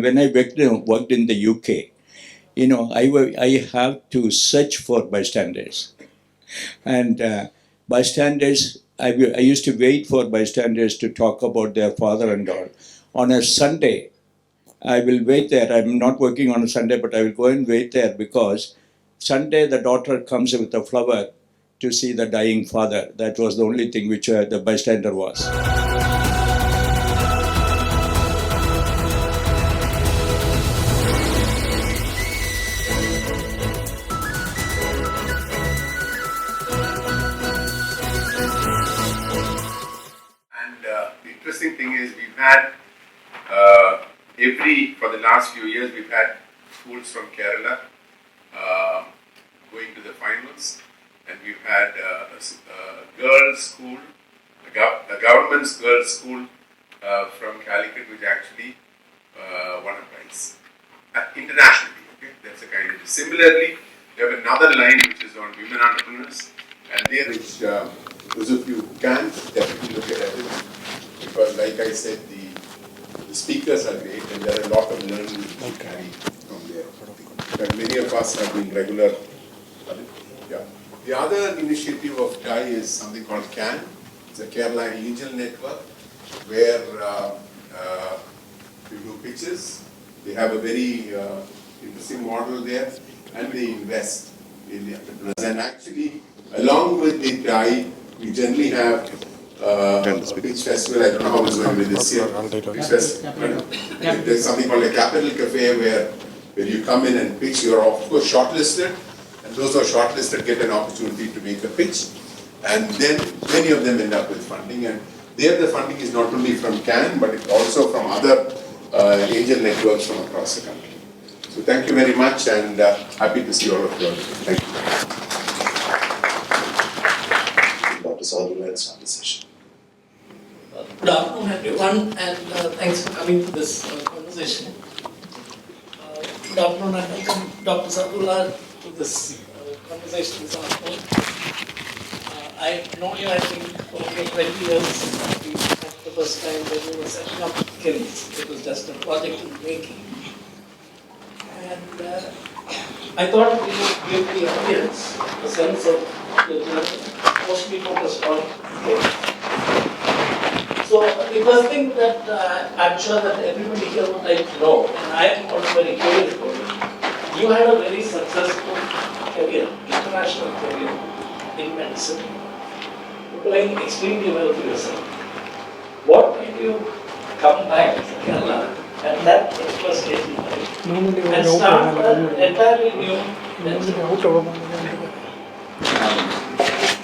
when I worked in the UK, I have to search for bystanders. And bystanders, I used to wait for bystanders to talk about their father and all. On a Sunday, I will wait there. I'm not working on a Sunday, but I will go and wait there because Sunday the daughter comes with a flower to see the dying father. That was the only thing which the bystander was. The interesting thing is we've had for the last few years, we've had schools from Kerala going to the finals, and we've had a girls' school, a government's girls' school from Calicut, which actually won a prize internationally. Okay, that's a kind of. Similarly, we have another line which is on women entrepreneurs, and there, which those of you can definitely look at it, because, like I said, the speakers are great, and there are a lot of learning to carry from there. And many of us have been regular. Yeah. The other initiative of TiE is something called CAN. It's a Kerala Angel Network, where we do pitches. They have a very interesting model there, and they invest in the entrepreneurs. And actually, along with the TiE, we generally have a pitch festival. I don't know how it's going to be this year. Pitch festival. There's something called a Capital Cafe where you come in and pitch. You're of course shortlisted, and those who are shortlisted get an opportunity to make a pitch. And then many of them end up with funding. And there the funding is not only from CAN, but it's also from other angel networks from across the country. So thank you very much, and happy to see all of you. Thank you. Dr. Sahadulla, let's start the session. Good afternoon, everyone, and thanks for coming to this conversation. Good afternoon, and welcome Dr. Sahadulla to this conversation this afternoon. I've known you, I think, for over 20 years. We met the first time when we were setting up KIMS. It was just a project in the making. And I thought we would give the audience a sense of the journey, mostly focused on KIMS. So the first thing that I'm sure that everybody here would like to know, and I am also very curious about it, you had a very successful career, international career in medicine, doing extremely well for yourself. What made you come back to Kerala at that particular stage in life and start an entirely new venture?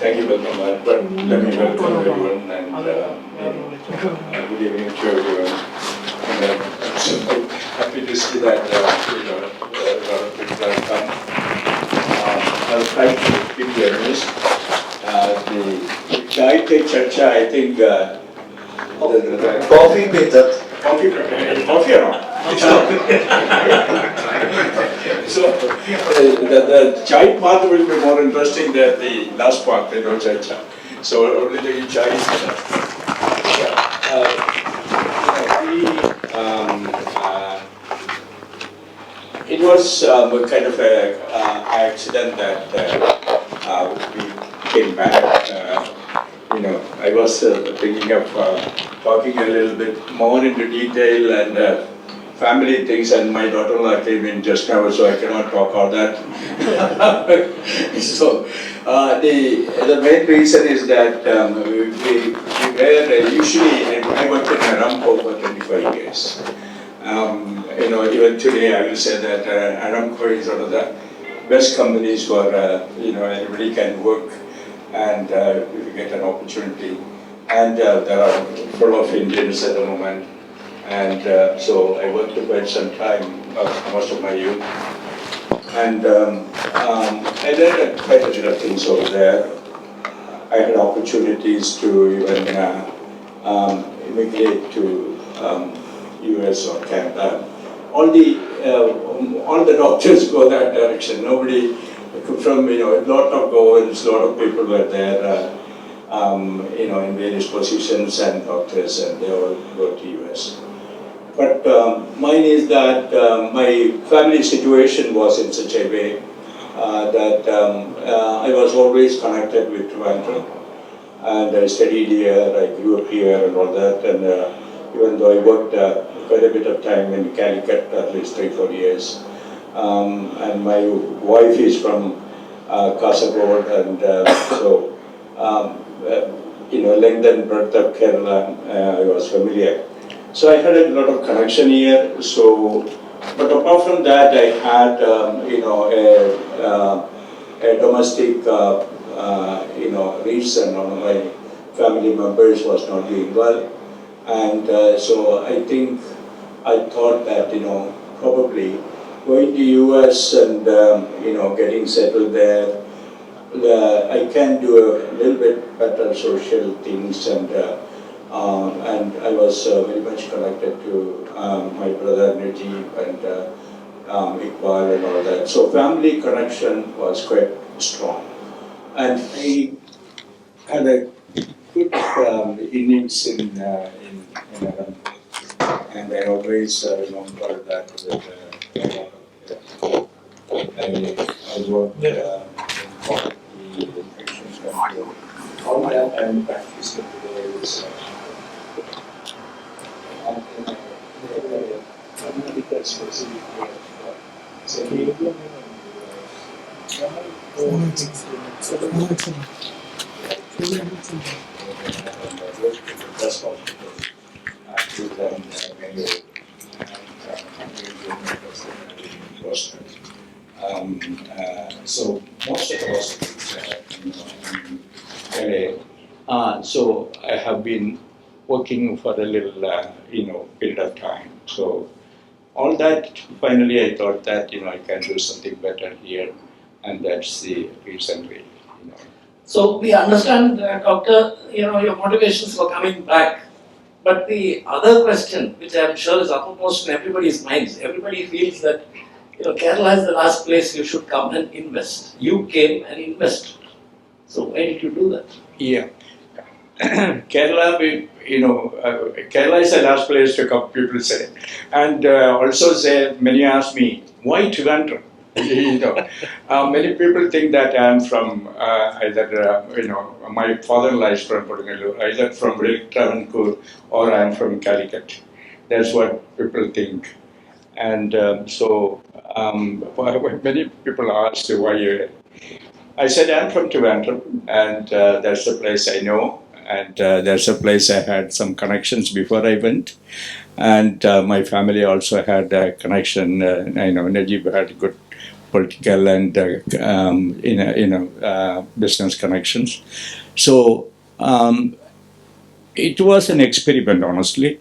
Thank you, Padmakumar. But let me welcome everyone and good evening to everyone. And I'm so happy to see that a lot of people have come. I'll try to keep the earnest. The Pe Charcha, I think the Coffee better. Coffee or not? So the chai part will be more interesting than the last part, Charcha. So only the chai is it was kind of an accident that we came back. I was thinking of talking a little bit more into detail and family things, and my daughter-in-law came in just now, so I cannot talk all that. So the main reason is that we were usually, I worked in Aramco for 25 years. Even today I will say that Aramco is one of the best companies where anybody can work and if you get an opportunity. And there are full of Indians at the moment. And so I worked for quite some time, most of my youth. And I did quite a bit of things over there. I had opportunities to even immigrate to US or Canada. All the doctors go that direction. Nobody from, a lot of goals, a lot of people were there, in various positions and doctors, and they all go to US. But mine is that my family situation was in such a way that I was always connected with Trivandrum, and I studied here, I grew up here and all that, and even though I worked quite a bit of time in Calicut, at least 3-4 years, and my wife is from Kasaragod, and so length and breadth of Kerala, I was familiar. So I had a lot of connection here. So, but apart from that, I had a domestic reason. One of my family members was not doing well, and so I think I thought that probably going to US and getting settled there, I can do a little bit better social things, and I was very much connected to my brother Najib and Iqbal and all that. So family connection was quite strong, and I had a good innings in Aram, and I always remember that I worked in the infection control. All that I'm practicing today is medical specific so most of the hospitals in LA. So I have been working for a little period of time. So all that, finally I thought that I can do something better here, and that's the reason really. So we understand, Doctor, your motivations for coming back. But the other question, which I'm sure is uppermost in everybody's minds, everybody feels that Kerala is the last place you should come and invest. You came and invested. So why did you do that? Yeah. Kerala, Kerala is the last place to come, people say. And also say, many ask me, why Trivandrum? Many people think that I am from either, my father-in-law is from Portugal, either from Travancore or I am from Calicut. That's what people think. And many people ask why you. I said I'm from Trivandrum, and that's the place I know, and that's a place I had some connections before I went, and my family also had a connection. I know Najib had good political and business connections, so it was an experiment, honestly,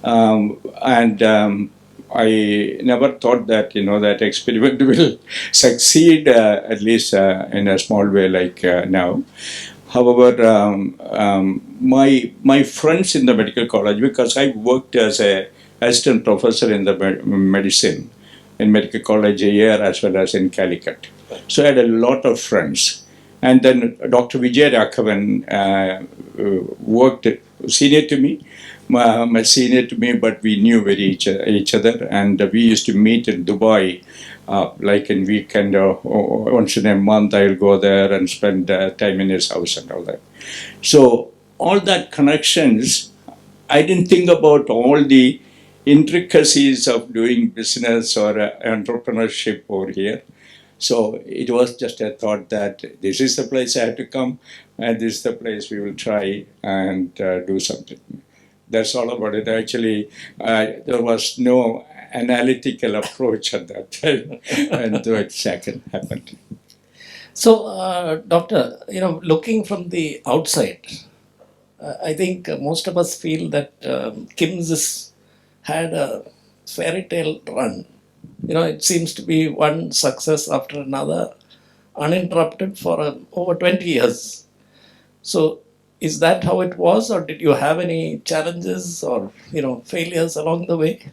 and. I never thought that that experiment will succeed, at least in a small way like now. However, my friends in the medical college, because I worked as a assistant professor in the medicine in medical college a year as well as in Calicut, so I had a lot of friends. And then Dr. Vijaya Raghavan worked senior to me. My senior to me, but we knew each other, and we used to meet in Dubai, like in weekend or once in a month. I'll go there and spend time in his house and all that. So all that connections, I didn't think about all the intricacies of doing business or entrepreneurship over here. So it was just a thought that this is the place I have to come, and this is the place we will try and do something. That's all about it. Actually, there was no analytical approach at that time, and it second happened. So, Doctor, looking from the outside, I think most of us feel that KIMS has had a fairy tale run. It seems to be one success after another, uninterrupted for over 20 years. So, is that how it was, or did you have any challenges or failures along the way?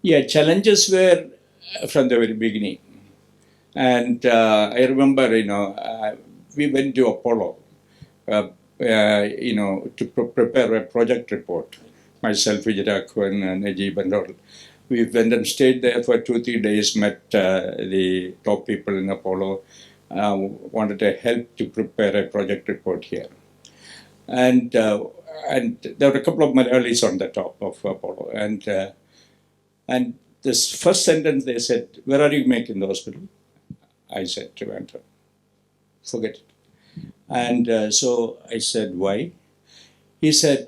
Yeah, challenges were from the very beginning, and I remember, we went to Apollo, to prepare a project report myself, Vijaya Raghavan, and Najib and all. We went and stayed there for 2-3 days, met the top people in Apollo, wanted to help to prepare a project report here. And there were a couple of Malayalis on the top of Apollo. And this first sentence they said, "Where are you making the hospital?" I said, "Trivandrum." Forget it. And so I said, "Why?" He said,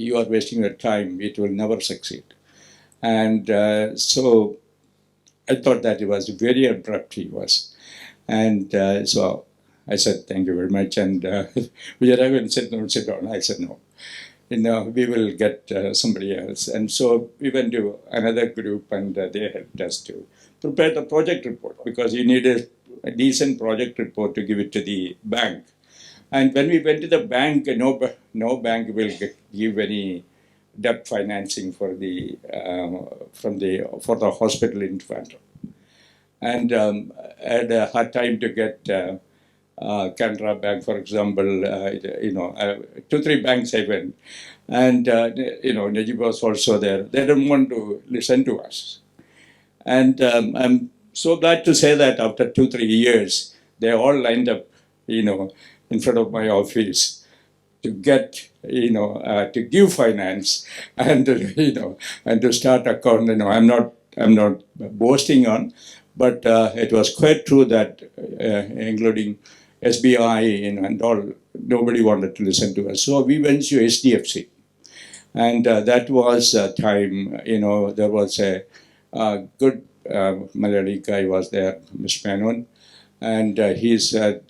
"You are wasting your time. It will never succeed." And so I thought that it was very abrupt, he was. And so I said, "Thank you very much." And Vijaya Raghavan said, "No, sit down." I said, "No. We will get somebody else." And so we went to another group, and they helped us to prepare the project report, because you need a decent project report to give it to the bank. And when we went to the bank, no bank will give any debt financing for the hospital in Trivandrum. And I had a hard time to get Canara Bank, for example. 2-3 banks I went, and Najib was also there. They didn't want to listen to us. And I'm so glad to say that after 2-3 years, they all lined up, in front of my office to get, to give finance and, and to start account. I'm not boasting on, but it was quite true that, including SBI and all, nobody wanted to listen to us. So we went to HDFC. And that was a time, there was a good Malayali guy was there, Mr. Menon, and he said,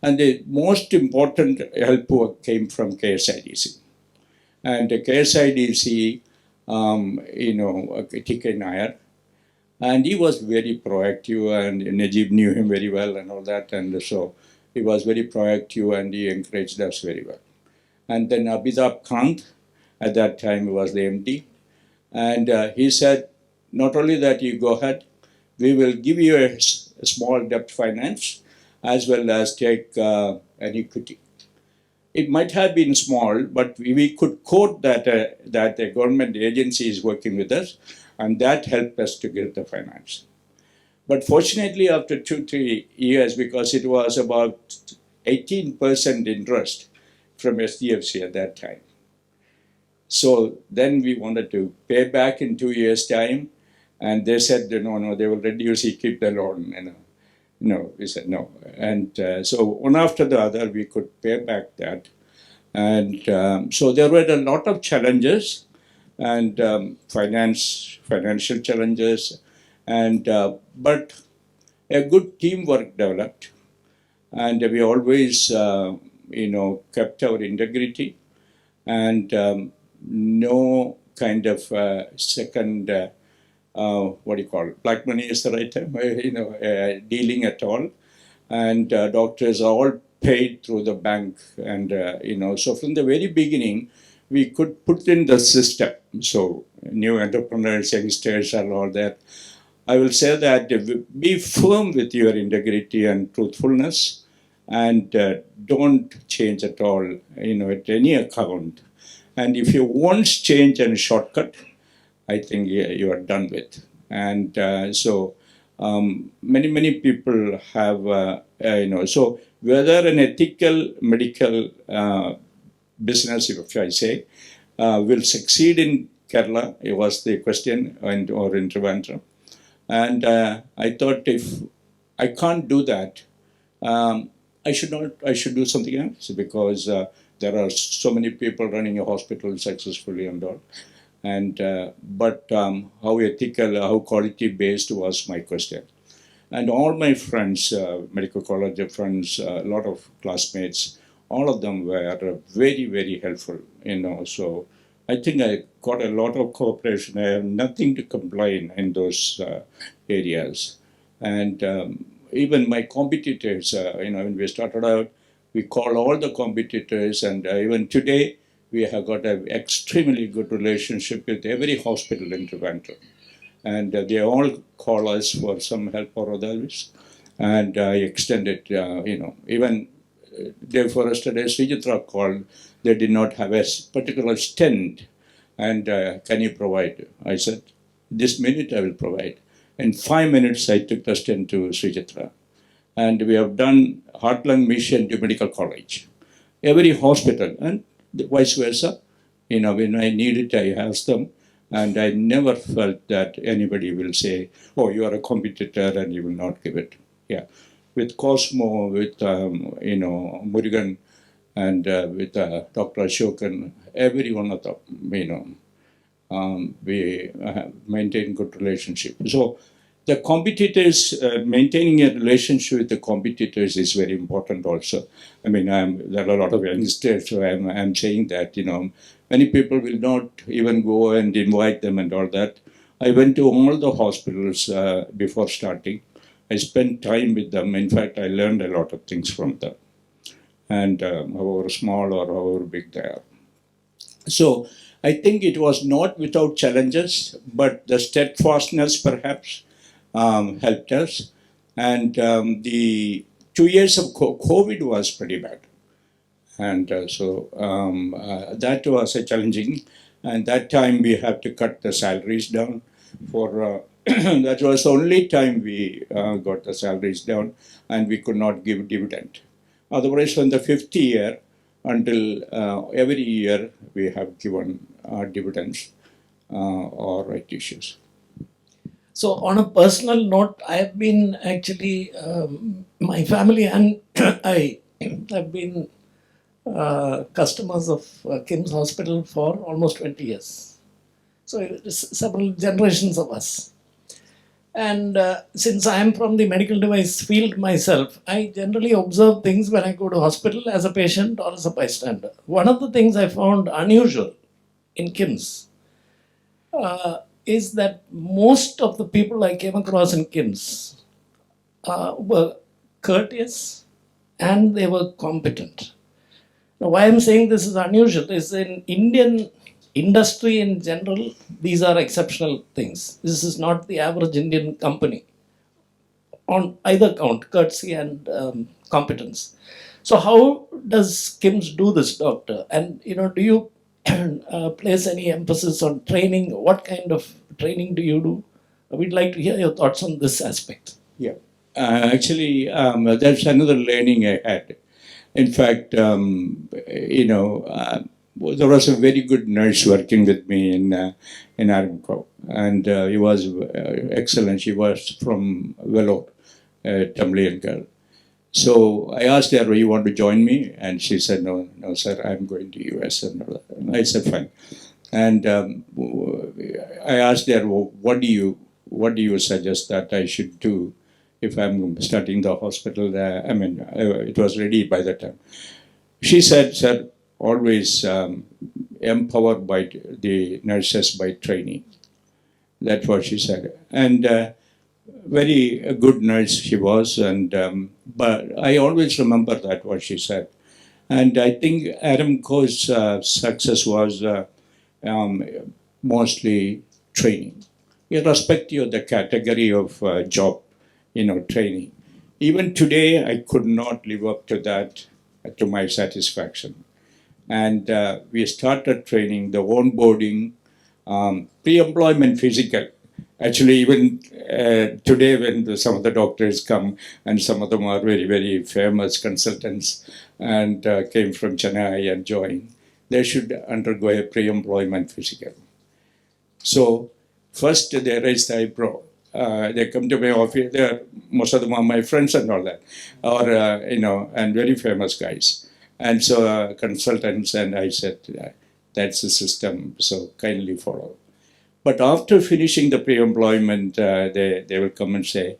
and the most important help came from KSIDC. And KSIDC, TK Nair, and he was very proactive, and Najib knew him very well and all that, and so he was very proactive and he encouraged us very well. And then Abhidab Kant, at that time, was the MD, and he said, not only that you go ahead, we will give you a small debt finance, as well as take an equity. It might have been small, but we could quote that a government agency is working with us, and that helped us to get the finance. But fortunately, after 2-3 years, because it was about 18% interest from SDFC at that time. So then we wanted to pay back in 2 years' time, and they said, no, they will reduce, you keep the loan. No, we said no. And so one after the other, we could pay back that. And so there were a lot of challenges, and financial challenges, and but a good teamwork developed, and we always, kept our integrity, and no kind of second. Black money is the right term, dealing at all. And doctors are all paid through the bank. And, so from the very beginning, we could put in the system. So new entrepreneurs, youngsters are all there. I will say that be firm with your integrity and truthfulness, and don't change at all, at any account. And if you once change and shortcut, I think you are done with. And so many people have, so whether an ethical medical business, if I say, will succeed in Kerala, it was the question, or in Trivandrum. And I thought, if I can't do that, I should do something else, because there are so many people running a hospital successfully and all. And but how ethical, how quality based was my question. And all my friends, medical college friends, a lot of classmates, all of them were very, very helpful. So I think I got a lot of cooperation. I have nothing to complain in those areas. And even my competitors, when we started out, we called all the competitors, and even today, we have got an extremely good relationship with every hospital in Trivandrum. And they all call us for some help or others. And I extended, even day for yesterday, Srijitra called. They did not have a particular stent, and can you provide? I said, this minute I will provide. In 5 minutes, I took the stent to Srijitra. And we have done heart-lung mission to medical college. Every hospital, and vice versa. When I need it, I ask them. And I never felt that anybody will say, oh, you are a competitor and you will not give it. Yeah. With Cosmo, with, Murugan, and with Dr. Ashokan, every one of them, we maintain good relationship. So the competitors, maintaining a relationship with the competitors is very important also. I mean, there are a lot of youngsters, so I'm saying that, many people will not even go and invite them and all that. I went to all the hospitals before starting. I spent time with them. In fact, I learned a lot of things from them. And however small or however big they are. So I think it was not without challenges, but the steadfastness perhaps helped us. And the 2 years of COVID was pretty bad. And that was a challenging. And that time we had to cut the salaries down for, that was the only time we got the salaries down, and we could not give dividend. Otherwise, from the 5th year until every year, we have given dividends or right issues. So on a personal note, I have been actually, my family and I have been customers of KIMS Hospital for almost 20 years. So it's several generations of us. And since I am from the medical device field myself, I generally observe things when I go to hospital as a patient or as a bystander. One of the things I found unusual in KIMS is that most of the people I came across in KIMS were courteous and they were competent. Now, why I'm saying this is unusual is in Indian industry in general, these are exceptional things. This is not the average Indian company on either count, courtesy and competence. So how does KIMS do this, doctor? And do you place any emphasis on training? What kind of training do you do? We'd like to hear your thoughts on this aspect. Yeah. Actually, that's another learning I had. In fact, there was a very good nurse working with me in Aramco, and he was excellent. She was from Vellore, Tamilian girl. So I asked her, you want to join me? And she said, no, sir, I'm going to US. And I said, fine. And I asked her, well, what do you suggest that I should do if I'm starting the hospital? It was ready by that time. She said, sir, always empower by the nurses by training. That's what she said. And very good nurse she was, and but I always remember that what she said. And I think Aramco's success was mostly training, irrespective of the category of job, training. Even today, I could not live up to that to my satisfaction. And we started training, the onboarding, pre-employment physical. Actually, even today, when some of the doctors come, and some of them are very, very famous consultants and came from Chennai and joined, they should undergo a pre-employment physical. So first they raise the eyebrow. They come to my office. Most of them are my friends and all that, or and very famous guys. And so consultants, and I said, that's the system, so kindly follow. But after finishing the pre-employment, they will come and say,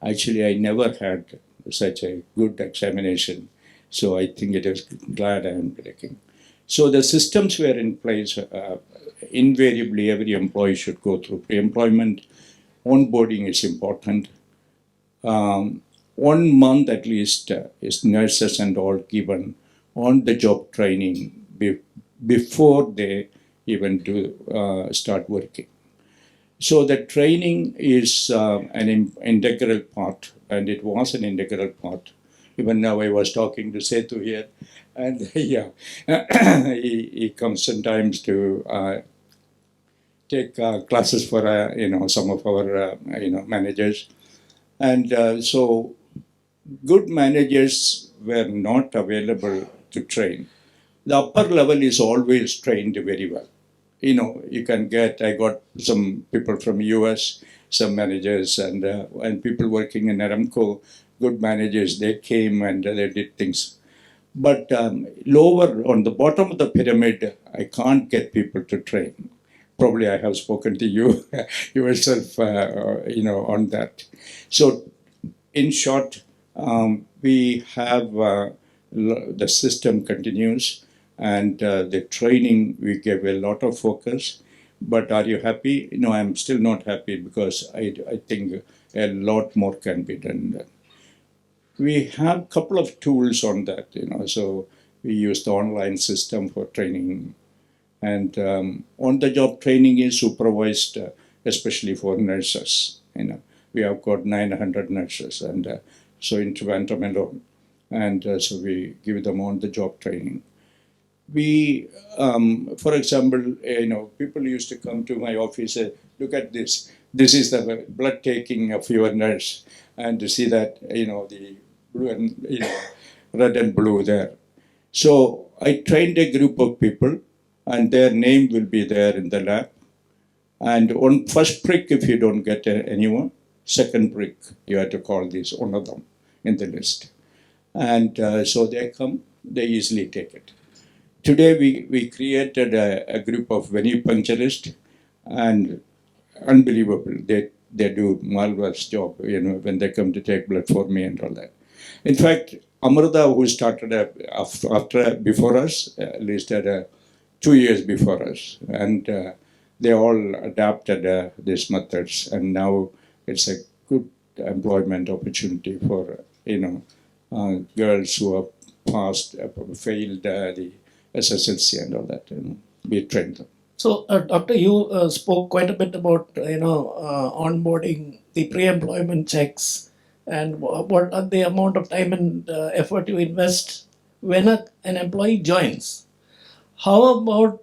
actually, I never had such a good examination, so I think it is glad I am breaking. So the systems were in place. Invariably, every employee should go through pre-employment. Onboarding is important. 1 month at least is nurses and all given on-the-job training before they even start working. So the training is an integral part, and it was an integral part Even now I was talking to Setu here, and yeah, he comes sometimes to take classes for some of our managers, and so good managers were not available to train. The upper level is always trained very well. You can get. I got some people from US, some managers, and people working in Aramco, good managers. They came and they did things. But lower on the bottom of the pyramid, I can't get people to train. Probably I have spoken to you yourself, on that. So, in short, we have the system continues, and the training we give a lot of focus. But are you happy? No, I'm still not happy because I think a lot more can be done. We have a couple of tools on that, so we use the online system for training, and on-the-job training is supervised, especially for nurses. We have got 900 nurses, and so in Trivandrum alone, and so we give them on-the-job training. We, for example, people used to come to my office and look at this. This is the blood taking of your nurse, and to see that the blue and red and blue there. So I trained a group of people, and their name will be there in the lab. And on first prick, if you don't get anyone, second prick, you have to call this one of them in the list. And so they come, they easily take it. Today we created a group of venipuncturists, and unbelievable. They do marvelous job, when they come to take blood for me and all that. In fact, Amrita, who started before us, at least at 2 years before us, and they all adapted these methods, and now it's a good employment opportunity for girls who have failed the SSLC and all that. We trained them. So, Doctor, you spoke quite a bit about onboarding, the pre-employment checks, and what are the amount of time and effort you invest when an employee joins. How about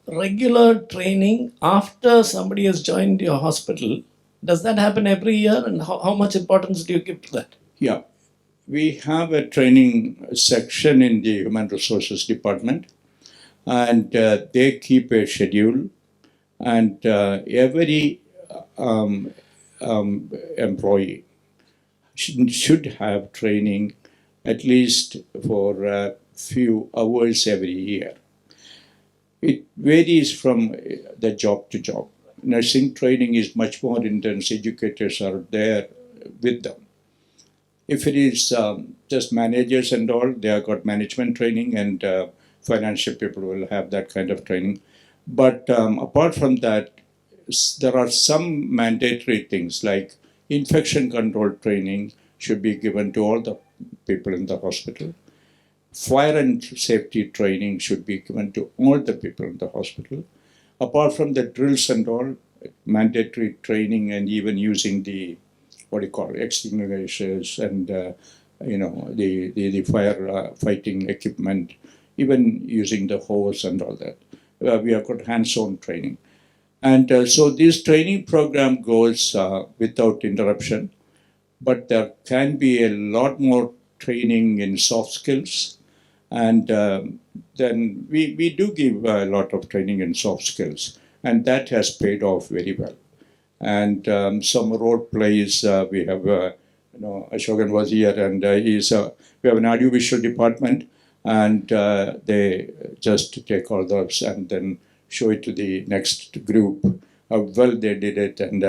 regular training after somebody has joined your hospital? Does that happen every year, and how much importance do you give to that? Yeah, we have a training section in the Human Resources Department, and they keep a schedule, and every employee should have training at least for a few hours every year. It varies from the job to job. Nursing training is much more intense. Educators are there with them. If it is just managers and all, they have got management training, and financial people will have that kind of training. But apart from that, there are some mandatory things like infection control training should be given to all the people in the hospital. Fire and safety training should be given to all the people in the hospital. Apart from the drills and all, mandatory training, and even using the extinguishers and the fire fighting equipment, even using the hose and all that. We have got hands-on training. And so this training program goes without interruption, but there can be a lot more training in soft skills. And then we do give a lot of training in soft skills, and that has paid off very well. And some role plays, we have, Ashokan was here, and we have an audiovisual department, and they just take all those and then show it to the next group, how well they did it, and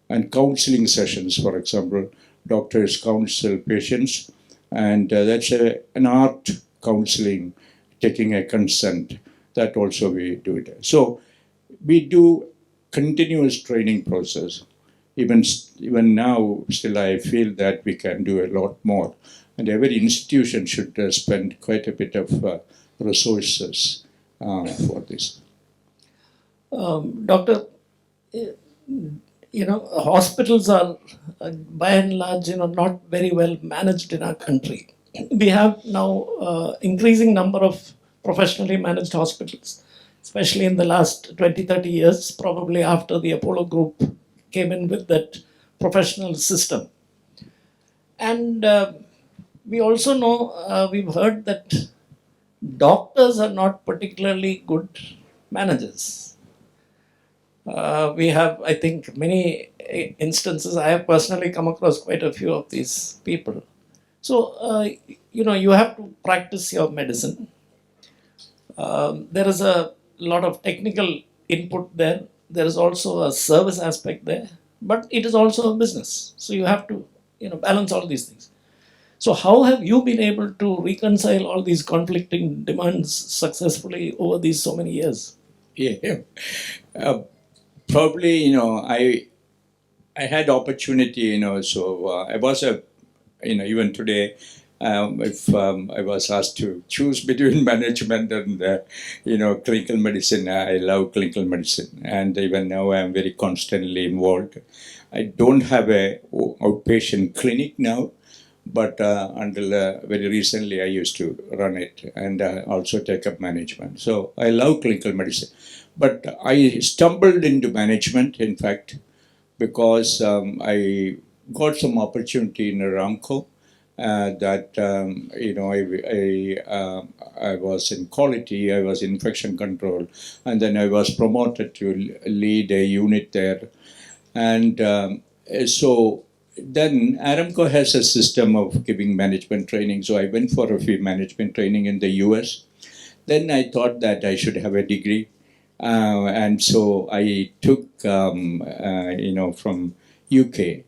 and counseling sessions, for example, doctors counsel patients, and that's an art counseling, taking a consent, that also we do it. So we do continuous training process. Even now, still I feel that we can do a lot more, and every institution should spend quite a bit of resources for this. Doctor, hospitals are by and large, not very well managed in our country. We have now increasing number of professionally managed hospitals, especially in the last 20, 30 years, probably after the Apollo Group came in with that professional system. And we also know, we've heard that doctors are not particularly good managers. We have, I think, many instances. I have personally come across quite a few of these people. So, you have to practice your medicine. There is a lot of technical input there. There is also a service aspect there, but it is also a business. So you have to, balance all these things. So how have you been able to reconcile all these conflicting demands successfully over these so many years? Yeah. Probably, I had opportunity, so I was even today, if I was asked to choose between management and, clinical medicine, I love clinical medicine. And even now I'm very constantly involved. I don't have a outpatient clinic now, but until very recently I used to run it and also take up management. So I love clinical medicine. But I stumbled into management, in fact, because I got some opportunity in Aramco that I was in quality, I was in infection control, and then I was promoted to lead a unit there. And so then Aramco has a system of giving management training. So I went for a few management training in the US. Then I thought that I should have a degree. And so I took, from UK,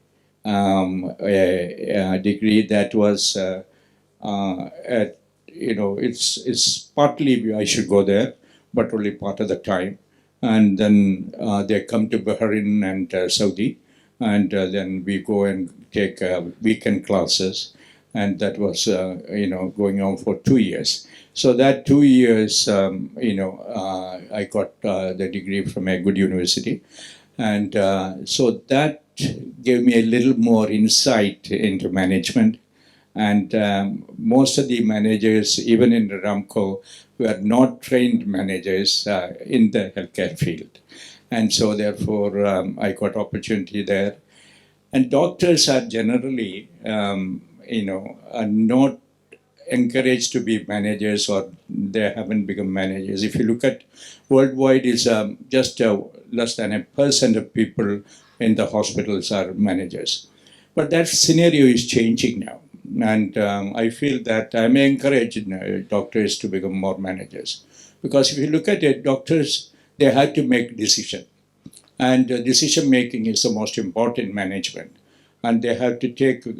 a degree that was, it's partly I should go there, but only part of the time. And then they come to Bahrain and Saudi, and then we go and take weekend classes. And that was, going on for 2 years. So that 2 years, I got the degree from a good university. And so that gave me a little more insight into management. And most of the managers, even in Ramco, were not trained managers in the healthcare field. And so therefore, I got opportunity there. And doctors are generally, are not encouraged to be managers, or they haven't become managers. If you look at worldwide, it's just less than 1% of people in the hospitals are managers. But that scenario is changing now. And I feel that I'm encouraging doctors to become more managers. Because if you look at it, doctors, they have to make decisions. And decision making is the most important management. And they have to take, at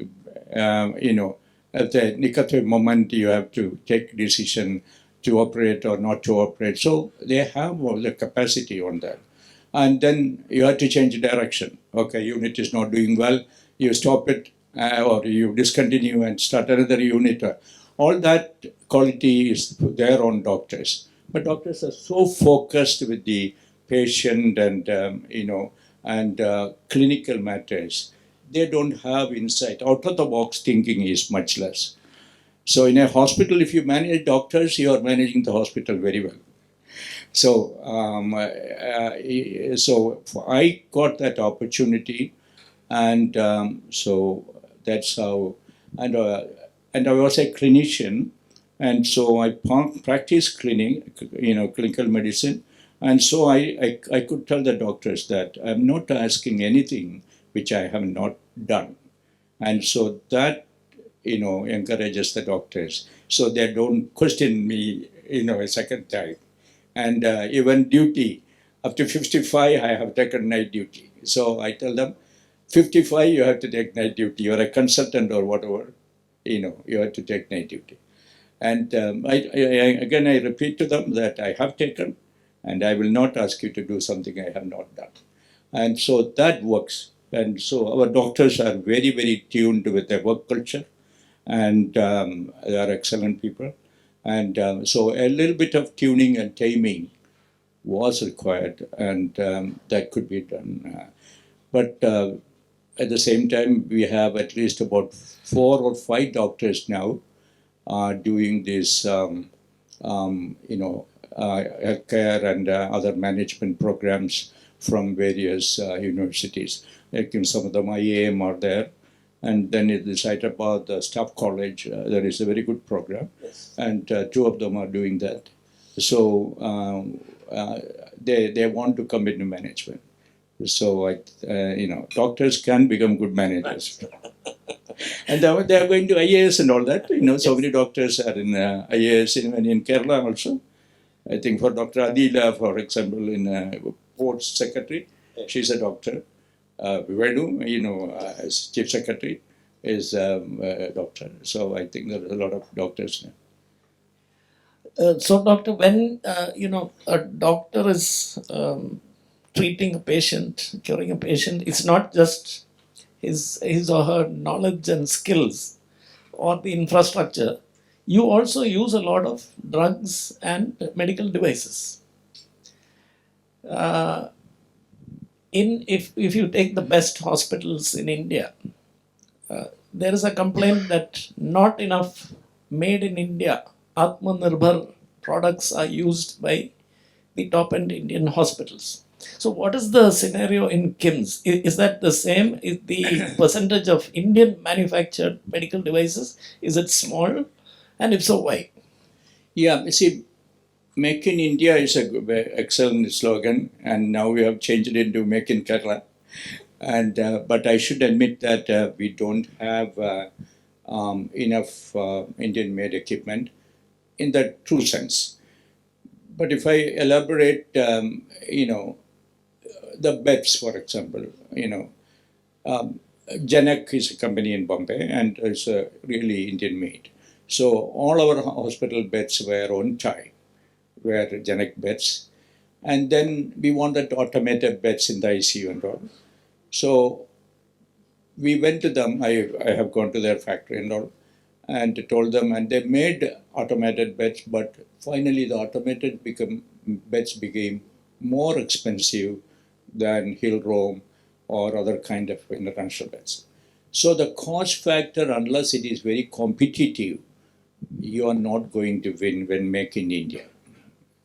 the nick of the moment, you have to take decision to operate or not to operate. So they have all the capacity on that. And then you have to change direction. Okay, unit is not doing well, you stop it, or you discontinue and start another unit. All that quality is there on doctors. But doctors are so focused with the patient and, clinical matters. They don't have insight. Out of the box thinking is much less. So in a hospital, if you manage doctors, you are managing the hospital very well. So, so I got that opportunity, and so that's how. And I was a clinician, and so I practiced clinical medicine, and so I could tell the doctors that I'm not asking anything which I have not done, and so that encourages the doctors, so they don't question me a second time. And even duty, up to 55, I have taken night duty. So I tell them, 55, you have to take night duty. You're a consultant or whatever, you have to take night duty. And again, I repeat to them that I have taken, and I will not ask you to do something I have not done. And so that works. And so our doctors are very, very tuned with their work culture, and they are excellent people. And so a little bit of tuning and taming was required, and that could be done. But at the same time, we have at least about 4 or 5 doctors now doing this, healthcare and other management programs from various universities. Like in some of them, IAM are there. And then in the Hyderabad Staff College, there is a very good program. Yes. And 2 of them are doing that. So they want to come into management. So doctors can become good managers. And they are going to IAS and all that. So many doctors are in IAS in Kerala also. I think for Dr. Adila, for example, in Port Secretary, she's a doctor. Vivadu, as Chief Secretary, is a doctor. So I think there are a lot of doctors now. So, doctor, when a doctor is treating a patient, curing a patient, it's not just his or her knowledge and skills or the infrastructure. You also use a lot of drugs and medical devices. If you take the best hospitals in India, there is a complaint that not enough made in India Atmanirbhar products are used by the top end Indian hospitals. So, what is the scenario in KIMS? Is that the same? Is the percentage of Indian manufactured medical devices, is it small? And if so, why? Yeah, see, Make in India is an excellent slogan, and now we have changed it into Make in Kerala. And but I should admit that we don't have enough Indian-made equipment in the true sense. But if I elaborate, the beds, for example, Janak is a company in Bombay and it's really Indian-made. So all our hospital beds were on TiE, were Janak beds. And then we wanted automated beds in the ICU and all. So we went to them, I have gone to their factory and all, and told them, and they made automated beds, but finally the automated beds became more expensive than Hill Rome or other kind of international beds. So the cost factor, unless it is very competitive, you are not going to win when Make in India.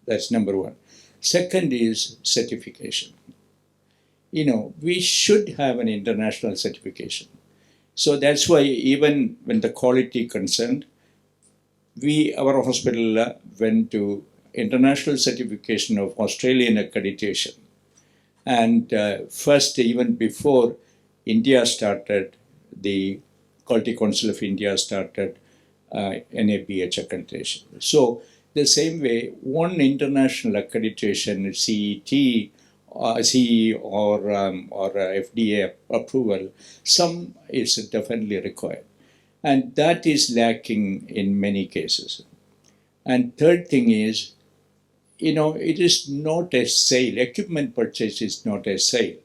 That's number one. Second is certification. We should have an international certification. So that's why even when the quality concerned, our hospital went to international certification of Australian accreditation. And first, even before India started, the Quality Council of India started NABH accreditation. So the same way, one international accreditation, CET, CE or FDA approval, some is definitely required. And that is lacking in many cases. And third thing is, it is not a sale. Equipment purchase is not a sale.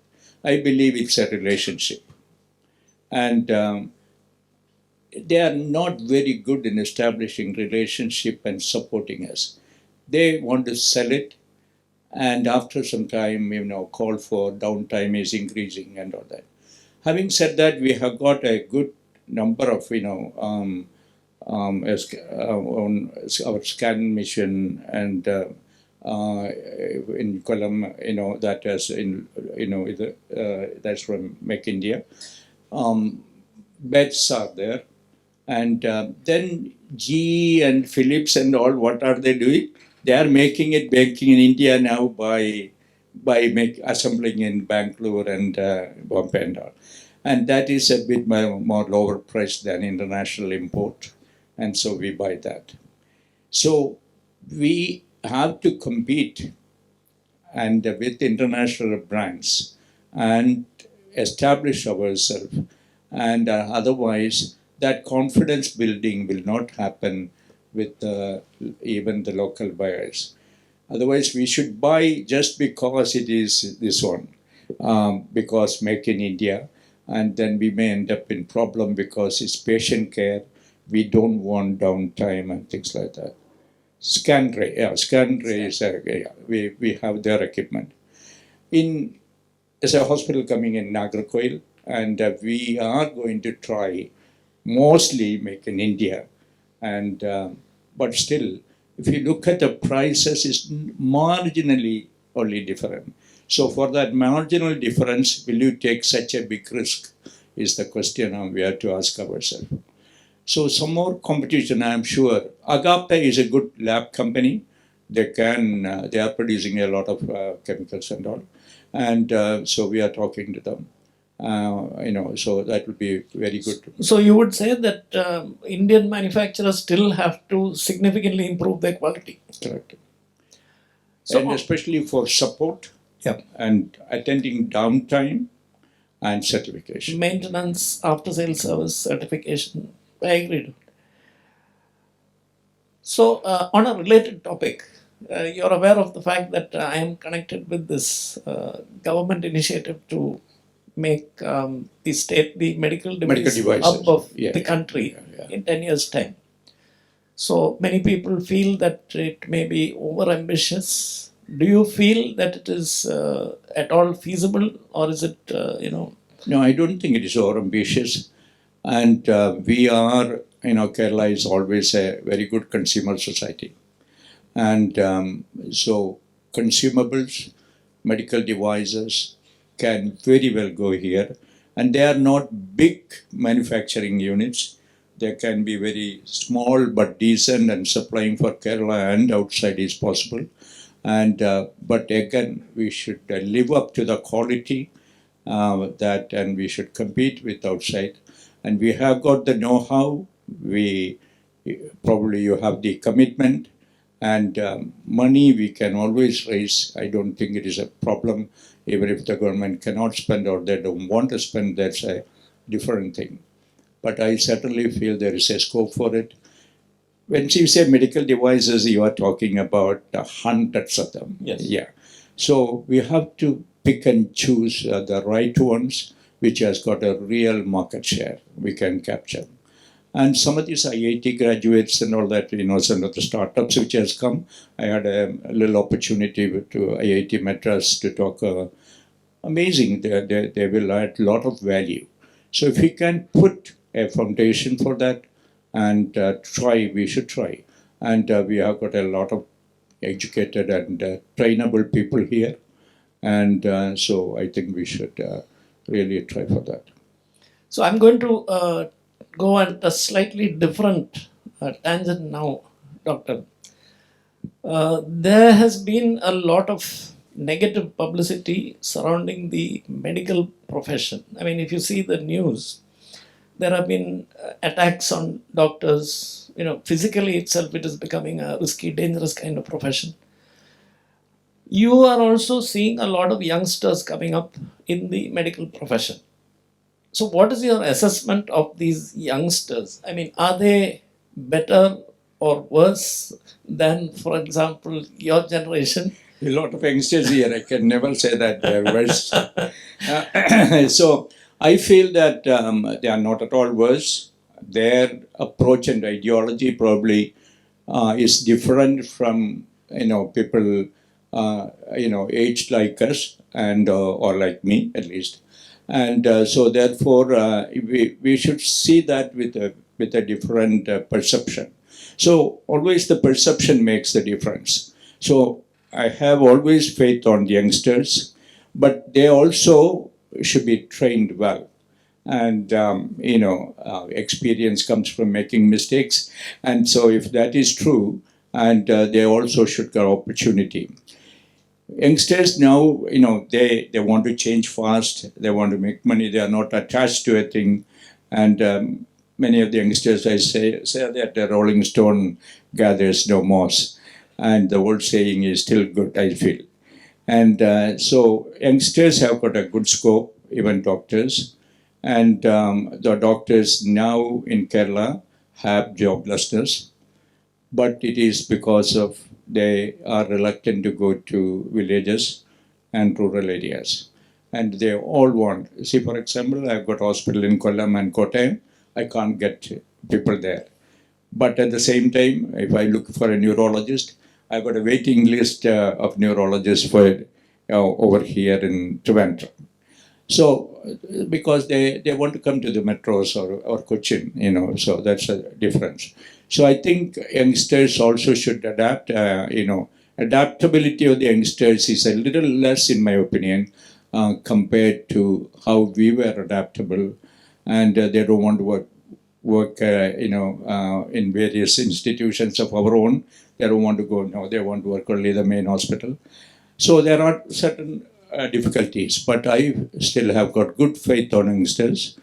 I believe it's a relationship. And they are not very good in establishing relationship and supporting us. They want to sell it, and after some time, call for downtime is increasing and all that. Having said that, we have got a good number of, on our scan mission and in Kollam, that is that's from Make India. Beds are there. And then GE and Philips and all, what are they doing? They are making in India now by assembling in Bangalore and Bombay and all. And that is a bit more lower price than international import. And so we buy that. So we have to compete and with international brands and establish ourselves. And otherwise, that confidence building will not happen with even the local buyers. Otherwise, we should buy just because it is this one, because Make in India, and then we may end up in problem because it's patient care. We don't want downtime and things like that. Scanray is we have their equipment. In there's a hospital coming in Nagarkoil, and we are going to try mostly make in India. And but still, if you look at the prices, it's marginally only different. So for that marginal difference, will you take such a big risk? Is the question we have to ask ourselves. So some more competition, I'm sure. Agape is a good lab company. They are producing a lot of chemicals and all, and so we are talking to them. So that would be very good. So you would say that Indian manufacturers still have to significantly improve their quality. Correct. So- And especially for support Yeah. and attending downtime and certification. Maintenance, after sales service, certification. I agree. So, on a related topic, you're aware of the fact that I am connected with this government initiative to make the medical device devices. hub of Yeah, the yeah, country yeah. in 10 years' time. So, many people feel that it may be over ambitious. Do you feel that it is at all feasible, or is it, No, I don't think it is over ambitious. And we are, Kerala is always a very good consumer society. And so consumables, medical devices can very well go here. And they are not big manufacturing units. They can be very small but decent, and supplying for Kerala and outside is possible. And but again, we should live up to the quality and we should compete with outside. And we have got the know-how. Probably you have the commitment, and money we can always raise. I don't think it is a problem. Even if the government cannot spend or they don't want to spend, that's a different thing. But I certainly feel there is a scope for it. When you say medical devices, you are talking about hundreds of them. Yes. Yeah. So we have to pick and choose the right ones, which has got a real market share we can capture. And some of these IIT graduates and all that, some of the startups which has come, I had a little opportunity to IIT Madras to talk. Amazing, they will add a lot of value. So if we can put a foundation for that and we should try. And we have got a lot of educated and trainable people here. And so I think we should really try for that. So I'm going to go at a slightly different tangent now, Doctor. There has been a lot of negative publicity surrounding the medical profession. I mean, if you see the news, there have been attacks on doctors. Physically itself, it is becoming a risky, dangerous kind of profession. You are also seeing a lot of youngsters coming up in the medical profession. So what is your assessment of these youngsters? I mean, are they better or worse than, for example, your generation? A lot of youngsters here, I can never say that they're worse. So I feel that they are not at all worse. Their approach and ideology probably is different from people aged like us and or like me at least. And so therefore we should see that with a different perception. So always the perception makes the difference. So I have always faith on the youngsters, but they also should be trained well. And experience comes from making mistakes. And so if that is true, and they also should get opportunity. Youngsters now, they want to change fast. They want to make money. They are not attached to a thing. And many of the youngsters, I say that the Rolling Stone gathers no moss. And the old saying is still good, I feel. And so youngsters have got a good scope, even doctors. And the doctors now in Kerala have joblessness. But it is because of they are reluctant to go to villages and rural areas. And they all want, see, for example, I've got hospital in Kollam and Kottayam, I can't get people there. But at the same time, if I look for a neurologist, I've got a waiting list of neurologists for over here in Trivandrum. So, because they want to come to the metros or Cochin, so that's a difference. So I think youngsters also should adapt, adaptability of the youngsters is a little less, in my opinion, compared to how we were adaptable, and they don't want to work in various institutions of our own. They don't want to go, no, they want to work only the main hospital. So there are certain difficulties, but I still have got good faith on youngsters,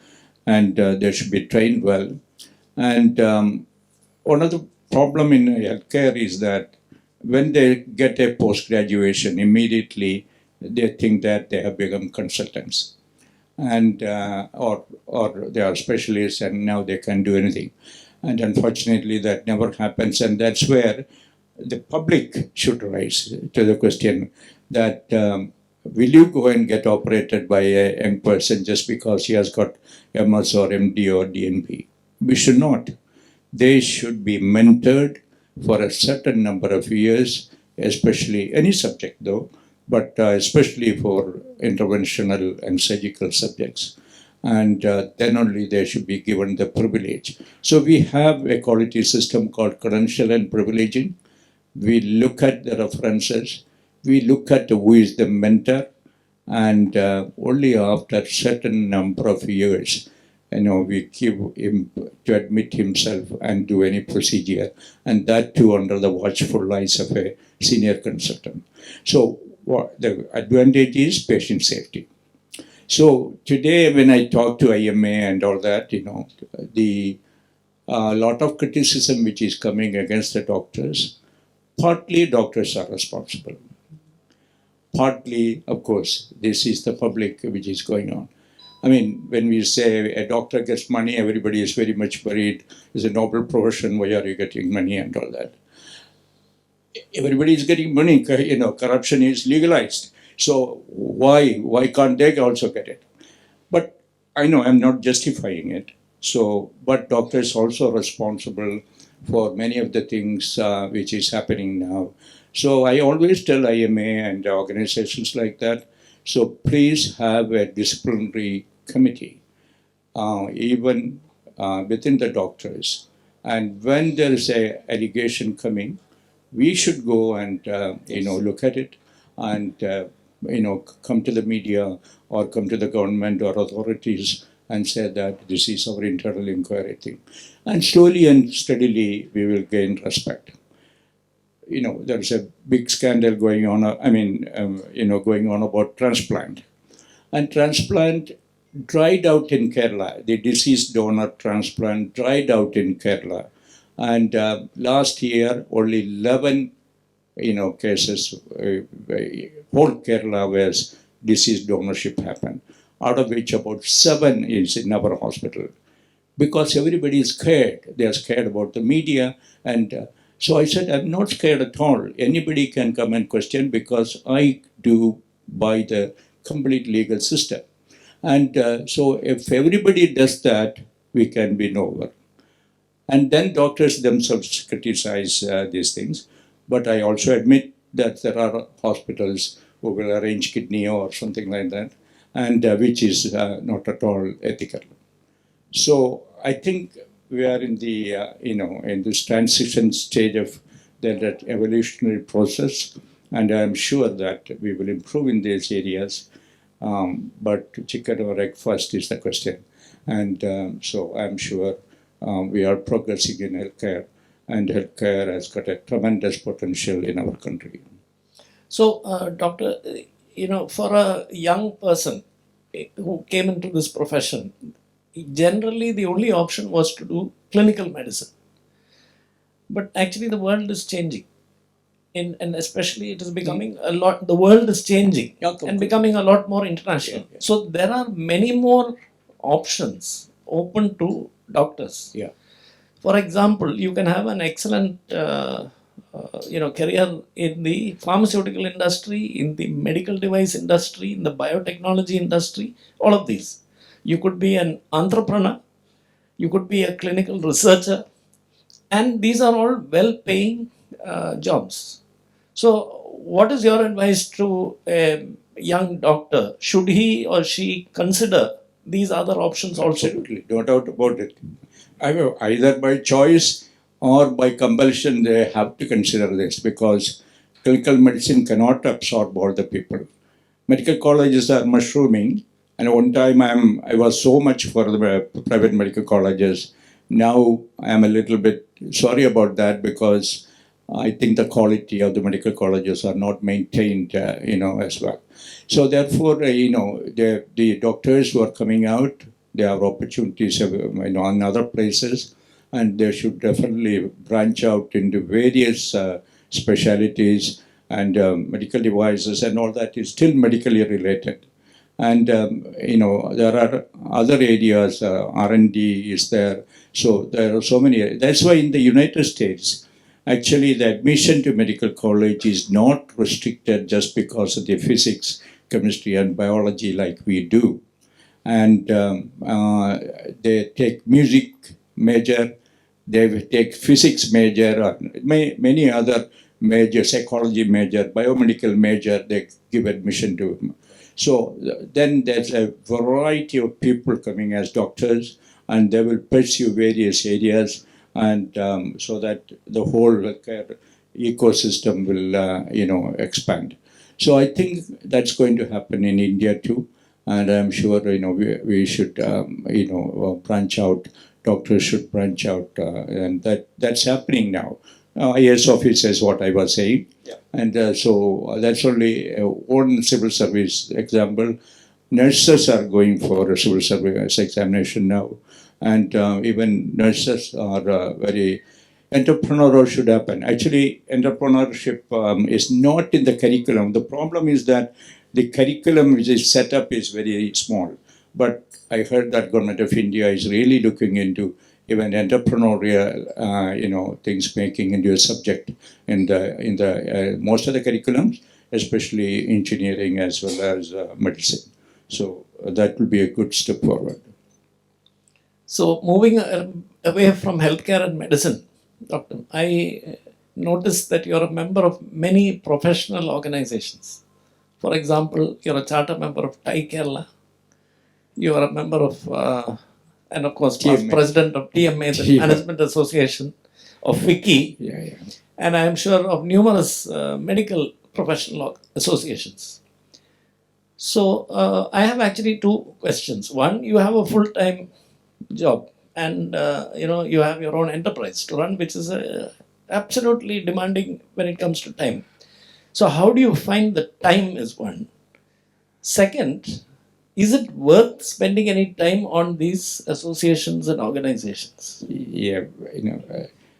and they should be trained well. And one of the problem in healthcare is that when they get a post graduation, immediately they think that they have become consultants, and or they are specialists, and now they can do anything. And unfortunately, that never happens, and that's where the public should rise to the question that will you go and get operated by a young person just because he has got MS or MD or DNP? We should not. They should be mentored for a certain number of years, especially any subject though, but especially for interventional and surgical subjects. And then only they should be given the privilege. So we have a quality system called credential and privileging. We look at the references, we look at who is the mentor, and only after a certain number of years, we give him to admit himself and do any procedure, and that too under the watchful eyes of a senior consultant. So the advantage is patient safety. So today when I talk to IMA and all that, the lot of criticism which is coming against the doctors, partly doctors are responsible. Partly, of course, this is the public which is going on. I mean, when we say a doctor gets money, everybody is very much worried. It's a noble profession. Why are you getting money and all that? Everybody is getting money. Corruption is legalized. So why can't they also get it? But I know I'm not justifying it. So, but doctors also responsible for many of the things which is happening now. So I always tell IMA and organizations like that, so please have a disciplinary committee, even within the doctors. And when there is a allegation coming, we should go and look at it and come to the media or come to the government or authorities and say that this is our internal inquiry thing. And slowly and steadily we will gain respect. There's a big scandal going on, going on about transplant. And transplant dried out in Kerala. The deceased donor transplant dried out in Kerala. And last year, only 11, cases, whole Kerala where deceased donorship happened, out of which about 7 is in our hospital. Because everybody is scared. They are scared about the media. And so I said, I'm not scared at all. Anybody can come and question because I do by the complete legal system. And so if everybody does that, we can win over. And then doctors themselves criticize these things. But I also admit that there are hospitals who will arrange kidney or something like that, and which is not at all ethical. So I think we are in the in this transition stage of that evolutionary process, and I'm sure that we will improve in these areas. But chicken or egg first is the question, and so I'm sure we are progressing in healthcare, and healthcare has got a tremendous potential in our country. So, Doctor, for a young person who came into this profession, generally the only option was to do clinical medicine. But actually the world is changing. And especially it is becoming a lot, the world is changing and becoming a lot more international. Yeah. So there are many more options open to doctors. Yeah. For example, you can have an excellent career in the pharmaceutical industry, in the medical device industry, in the biotechnology industry, all of these. You could be an entrepreneur, you could be a clinical researcher, and these are all well-paying jobs. So what is your advice to a young doctor, should he or she consider these other options also? Absolutely, no doubt about it. Either by choice or by compulsion, they have to consider this because clinical medicine cannot absorb all the people. Medical colleges are mushrooming, and one time I was so much for the private medical colleges. Now I am a little bit sorry about that because I think the quality of the medical colleges are not maintained, as well. So therefore, the doctors who are coming out, they have opportunities, in other places, and they should definitely branch out into various specialities and medical devices and all that is still medically related. And there are other areas, R&D is there. So there are so many. That's why in the United States, actually the admission to medical college is not restricted just because of the physics, chemistry, and biology like we do. And they take music major, they take physics major, or many other major, psychology major, biomedical major, they give admission to. So then there's a variety of people coming as doctors, and they will pursue various areas, and so that the whole healthcare ecosystem will, expand. So I think that's going to happen in India too, and I'm sure we should branch out. Doctors should branch out, and that's happening now. IAS officers, what I was saying. Yeah. And so that's only one civil service example. Nurses are going for a civil service examination now. And even nurses are very entrepreneurial should happen. Actually, entrepreneurship is not in the curriculum. The problem is that the curriculum which is set up is very small. But I heard that Government of India is really looking into even entrepreneurial, things making into a subject in the most of the curriculums, especially engineering as well as medicine. So that will be a good step forward. So moving away from healthcare and medicine, Doctor, I noticed that you're a member of many professional organizations. For example, you're a charter member of TiE Kerala. You are a member of, and of course, past president of TMA, the Management Association of FICCI, and I am sure of numerous medical professional associations. So I have actually two questions. One, you have a full-time job, and you have your own enterprise to run, which is absolutely demanding when it comes to time. So how do you find the time is one? Second, is it worth spending any time on these associations and organizations? Yeah,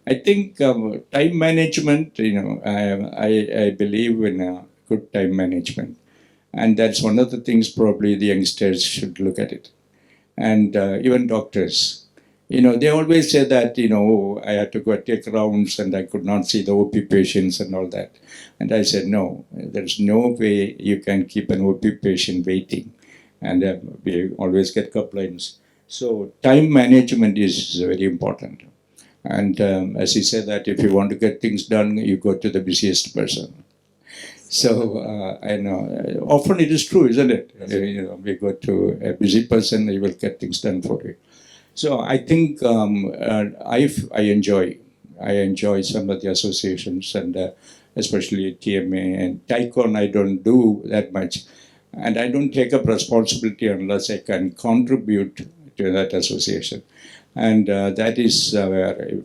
I think time management, I believe in good time management. And that's one of the things probably the youngsters should look at it. And even doctors, they always say that, I had to go take rounds and I could not see the OP patients and all that. And I said, no, there's no way you can keep an OP patient waiting. And we always get complaints. So time management is very important. And as he said that if you want to get things done, you go to the busiest person. So I know often it is true, isn't it? We go to a busy person, he will get things done for you. So I think I enjoy some of the associations, and especially TMA and TiCon. I don't do that much, and I don't take up responsibility unless I can contribute to that association, and that is where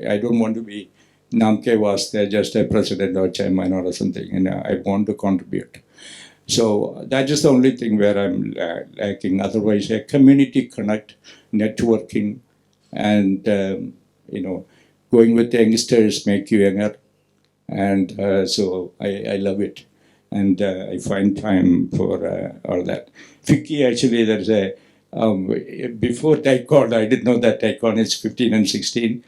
I don't want to be Namke was there, just a president or chairman or something, I want to contribute. So that is the only thing where I'm lacking. Otherwise, a community connect, networking, and going with the youngsters make you younger, and so I love it, and I find time for all that. FICCI actually, there's a before TiCon, I didn't know that TiCon is 15 and 16.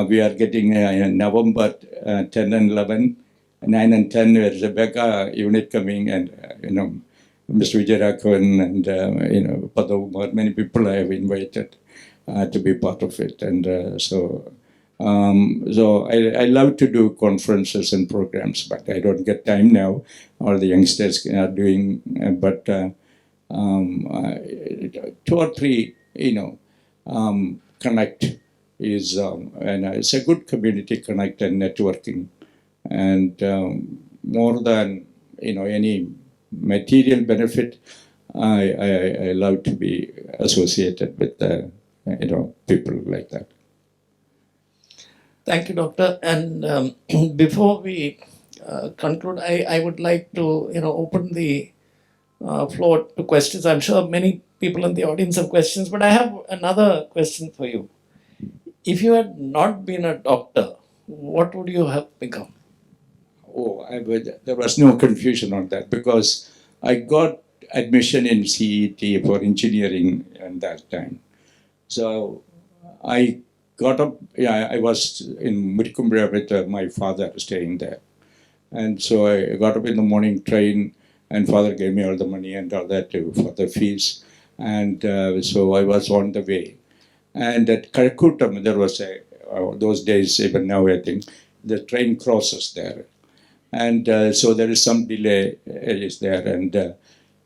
We are getting November 10 and 11, 9 and 10, there's a Becca unit coming, and Mr. Vijaya Raghavan and Padmakumar, many people I have invited to be part of it, and so So I love to do conferences and programs, but I don't get time now. All the youngsters are doing, but two or three, connect is, and it's a good community connect and networking, and more than any material benefit, I love to be associated with people like that. Thank you, Doctor. And before we conclude, I would like to open the floor to questions. I'm sure many people in the audience have questions, but I have another question for you. If you had not been a doctor, what would you have become? Oh, there was no confusion on that because I got admission in CET for engineering at that time. So I got up, I was in Mudikumbra with my father staying there. And so I got up in the morning train, and father gave me all the money and all that for the fees. And so I was on the way. And at Kalkutam, there was those days, even now I think, the train crosses there. And so there is some delay is there. And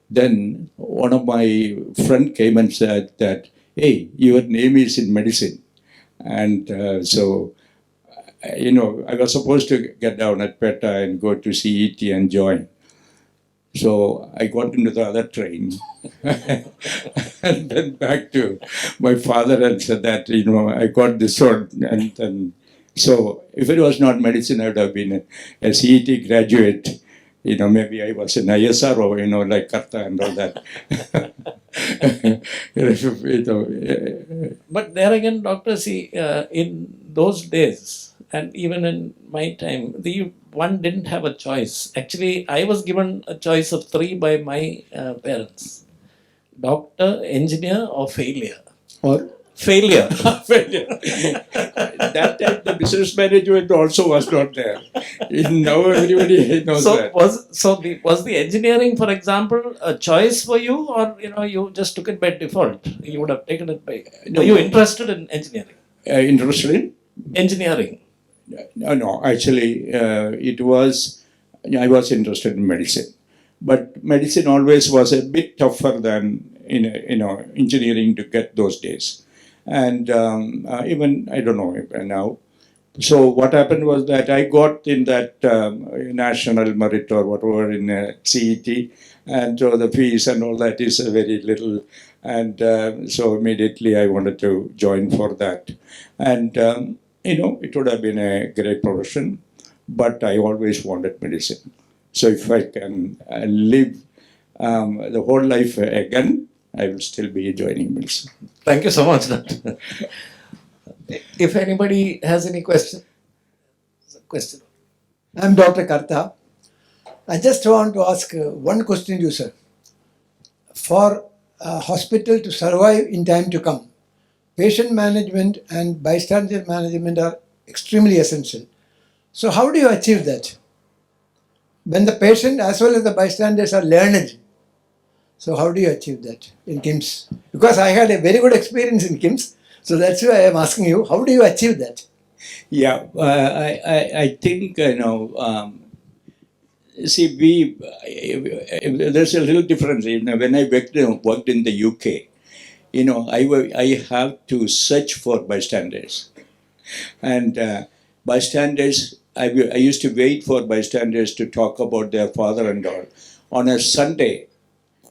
then one of my friend came and said that, hey, your name is in medicine. And so I was supposed to get down at PETA and go to CET and join. So I got into the other train and then back to my father and said that, I got this one. And then, so if it was not medicine, I would have been a CET graduate. Maybe I was an ISRO, like Karta and all that. But there again, Doctor, see, in those days, and even in my time, one didn't have a choice. Actually, I was given a choice of three by my parents: doctor, engineer, or failure. Or Failure. failure. That time the business management also was not there. Now everybody knows that. Was the engineering, for example, a choice for you, or you just took it by default? You would have taken it by. Were you interested in engineering? Interested in? Engineering. No, actually, I was interested in medicine. But medicine always was a bit tougher than engineering to get those days. And even, I don't know now. So what happened was that I got in that national merit or whatever in CET, and so the fees and all that is very little. And so immediately I wanted to join for that. And it would have been a great profession, but I always wanted medicine. So if I can live the whole life again, I will still be joining medicine. Thank you so much, Doctor. If anybody has any question. I'm Dr. Karta. I just want to ask one question to you, sir. For a hospital to survive in time to come, patient management and bystander management are extremely essential. So how do you achieve that? When the patient as well as the bystanders are learned, so how do you achieve that in KIMS? Because I had a very good experience in KIMS, so that's why I am asking you, how do you achieve that? Yeah, I think, see, there's a little difference. When I worked in the UK, I have to search for bystanders. And bystanders, I used to wait for bystanders to talk about their father and all. On a Sunday,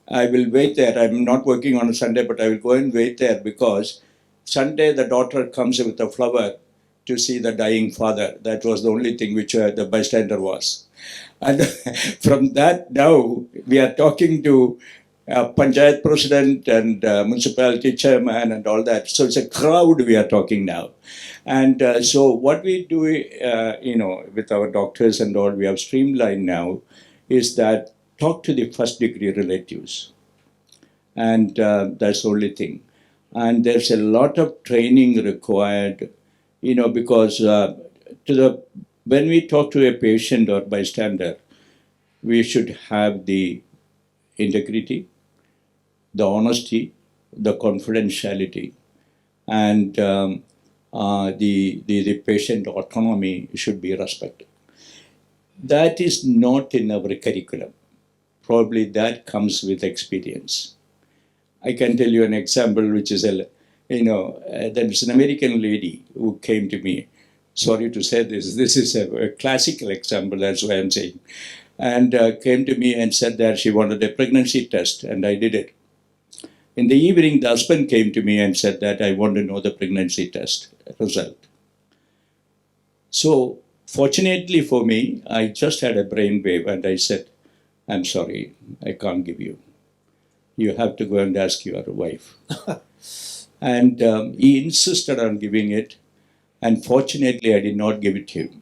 I will wait there. I'm not working on a Sunday, but I will go and wait there because Sunday the daughter comes with a flower to see the dying father. That was the only thing which the bystander was. And from that now, we are talking to Panchayat President and municipality chairman and all that. So it's a crowd we are talking now. And so what we do, with our doctors and all, we have streamlined now, is that talk to the first degree relatives. And that's the only thing. And there's a lot of training required, because when we talk to a patient or bystander, we should have the integrity, the honesty, the confidentiality, and the patient autonomy should be respected. That is not in our curriculum. Probably that comes with experience. I can tell you an example, which is there's an American lady who came to me. Sorry to say this. This is a classical example. That's why I'm saying. And came to me and said that she wanted a pregnancy test, and I did it. In the evening, the husband came to me and said that I want to know the pregnancy test result. So, fortunately for me, I just had a brainwave and I said, I'm sorry, I can't give you. You have to go and ask your wife. And he insisted on giving it. And fortunately, I did not give it to him.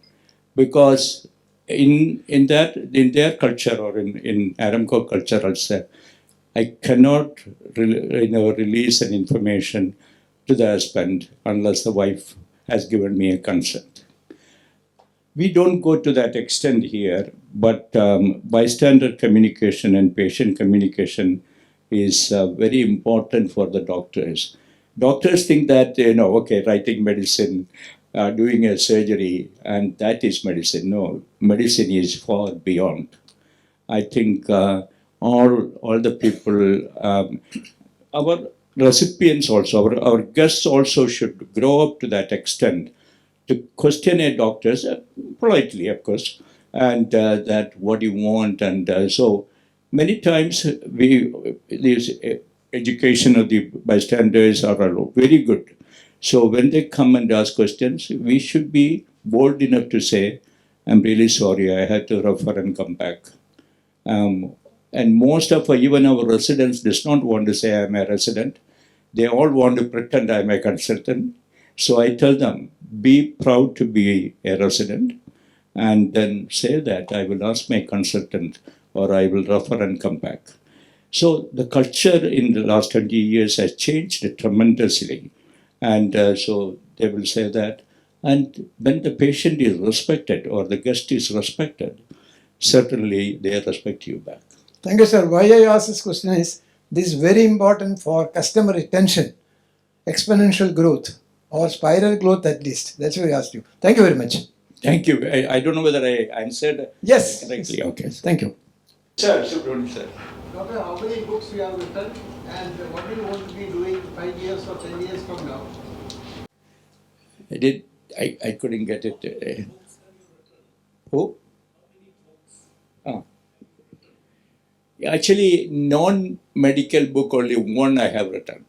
Because in their culture, or in Aramco culture also, I cannot release an information to the husband unless the wife has given me a consent. We don't go to that extent here, but bystander communication and patient communication is very important for the doctors. Doctors think that, writing medicine, doing a surgery, and that is medicine. No, medicine is far beyond. I think all the people, our recipients also, our guests also should grow up to that extent to question a doctor, politely, of course, and that what you want. And so many times this education of the bystanders are very good. So when they come and ask questions, we should be bold enough to say, I'm really sorry, I had to refer and come back. And most of even our residents does not want to say I'm a resident. They all want to pretend I'm a consultant. So I tell them, be proud to be a resident, and then say that I will ask my consultant or I will refer and come back. So the culture in the last 20 years has changed tremendously. And so they will say that. And when the patient is respected or the guest is respected, certainly they respect you back. Thank you, sir. Why I ask this question is, this is very important for customer retention, exponential growth, or spiral growth at least. That's why I asked you. Thank you very much. Thank you. I don't know whether I answered Yes. correctly. Okay. Thank you. Sir, sir. Doctor, how many books you have written and what do you want to be doing 5 years or 10 years from now? I couldn't get it. Who? Ah. Actually, non-medical book, only one I have written.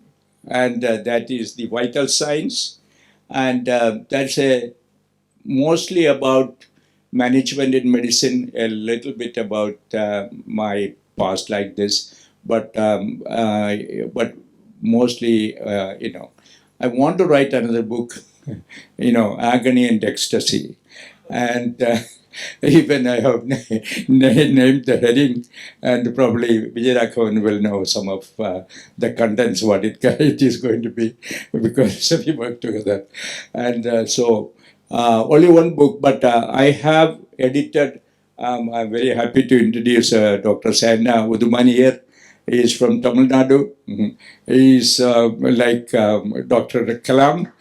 And that is The Vital Signs. And that's mostly about management in medicine, a little bit about my past like this. But mostly, I want to write another book, Agony and Ecstasy. And even I have named the heading, and probably Vijaya Raghavan will know some of the contents, what it is going to be, because we work together. And so only one book, but I have edited. I'm very happy to introduce Dr. Saina Udumani here. He is from Tamil Nadu. He is like Dr. Kalam,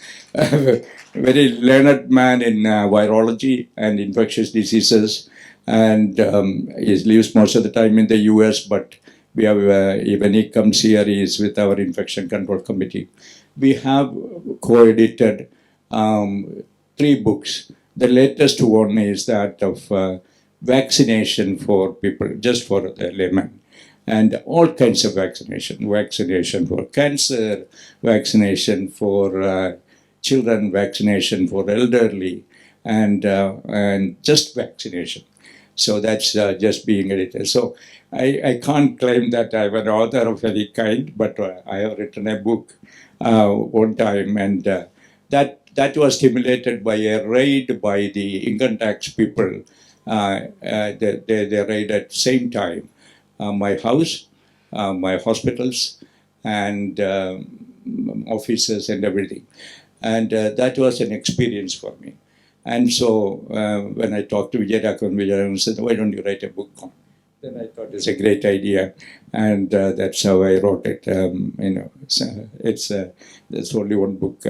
very learned man in virology and infectious diseases, and he lives most of the time in the US, but we have, when he comes here, he is with our infection control committee. We have co-edited 3 books. The latest one is that of vaccination for people, just for the layman. And all kinds of vaccination for cancer, vaccination for children, vaccination for elderly, and just vaccination. So that's just being edited. So I can't claim that I'm an author of any kind, but I have written a book one time, and that was stimulated by a raid by the income tax people. They raid at the same time my house, my hospitals, and offices and everything. And that was an experience for me. And so when I talked to Vijaya Raghavan said, why don't you write a book? Then I thought it's a great idea. And that's how I wrote it. So it's there's only one book.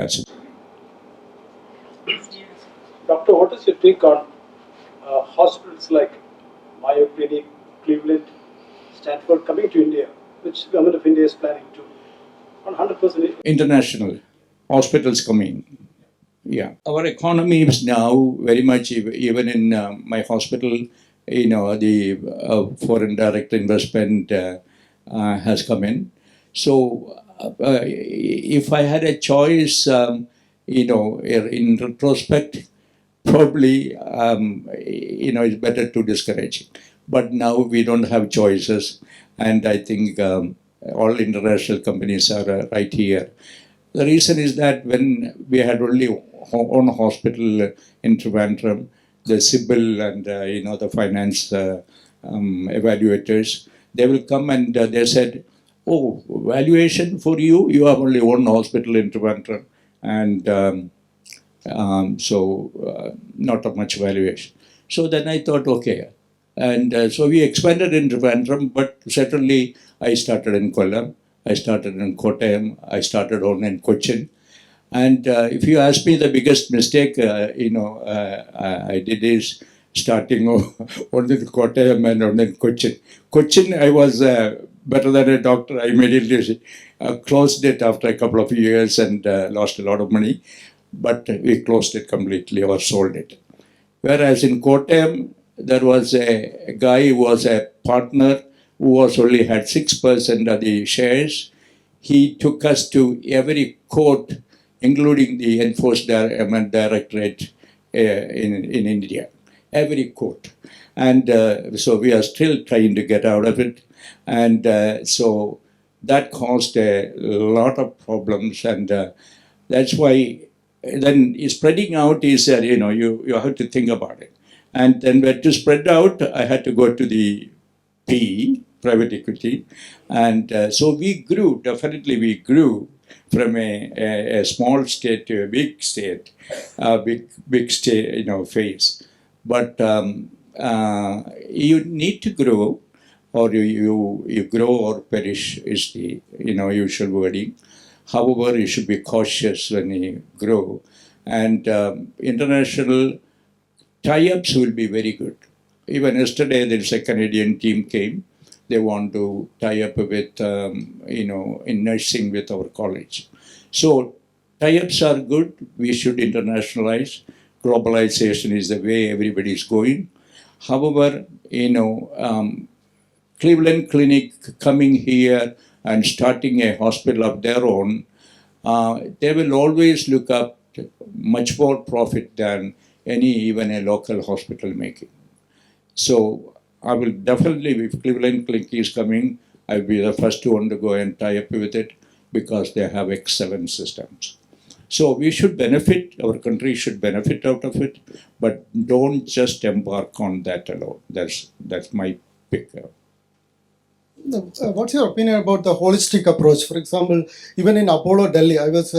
take on hospitals like Mayo Clinic, Cleveland, Stanford coming to India, which the government of India is planning to, on 100%. International hospitals coming. Yeah, our economy is now very much, even in my hospital, the foreign direct investment has come in. So, if I had a choice, in retrospect, probably, it's better to discourage it. But now we don't have choices, and I think all international companies are right here. The reason is that when we had only one hospital in Trivandrum, the civil and the finance evaluators, they will come and they said, "Oh, valuation for you? You have only one hospital in Trivandrum, and not of much valuation." So then I thought, okay, and so we expanded in Trivandrum, but certainly I started in Kollam. I started in Kottayam, I started on in Cochin. And if you ask me, the biggest mistake, I did is starting on in Kottayam and on in Cochin. Cochin, I was better than a doctor. I immediately closed it after a couple of years and lost a lot of money. But we closed it completely or sold it. Whereas in Kottayam, there was a guy who was a partner who was only had 6% of the shares. He took us to every court, including the Enforcement Directorate in India, every court. And so we are still trying to get out of it. And so that caused a lot of problems. And that's why then spreading out is, you have to think about it. And then when to spread out, I had to go to the PE, private equity. And so we grew, definitely we grew from a small state to a big state, big state, phase. But you need to grow, or you grow or perish is the, usual wording. However, you should be cautious when you grow. And international tie-ups will be very good. Even yesterday, there's a Canadian team came. They want to tie up with, in nursing with our college. So tie-ups are good. We should internationalize. Globalization is the way everybody is going. However, Cleveland Clinic coming here and starting a hospital of their own, they will always look up much more profit than even a local hospital making. So I will definitely, if Cleveland Clinic is coming, I'll be the first one to go and tie up with it because they have excellent systems. So we should benefit, our country should benefit out of it, but don't just embark on that alone. That's my pick. What's your opinion about the holistic approach? For example, even in Apollo Delhi, I was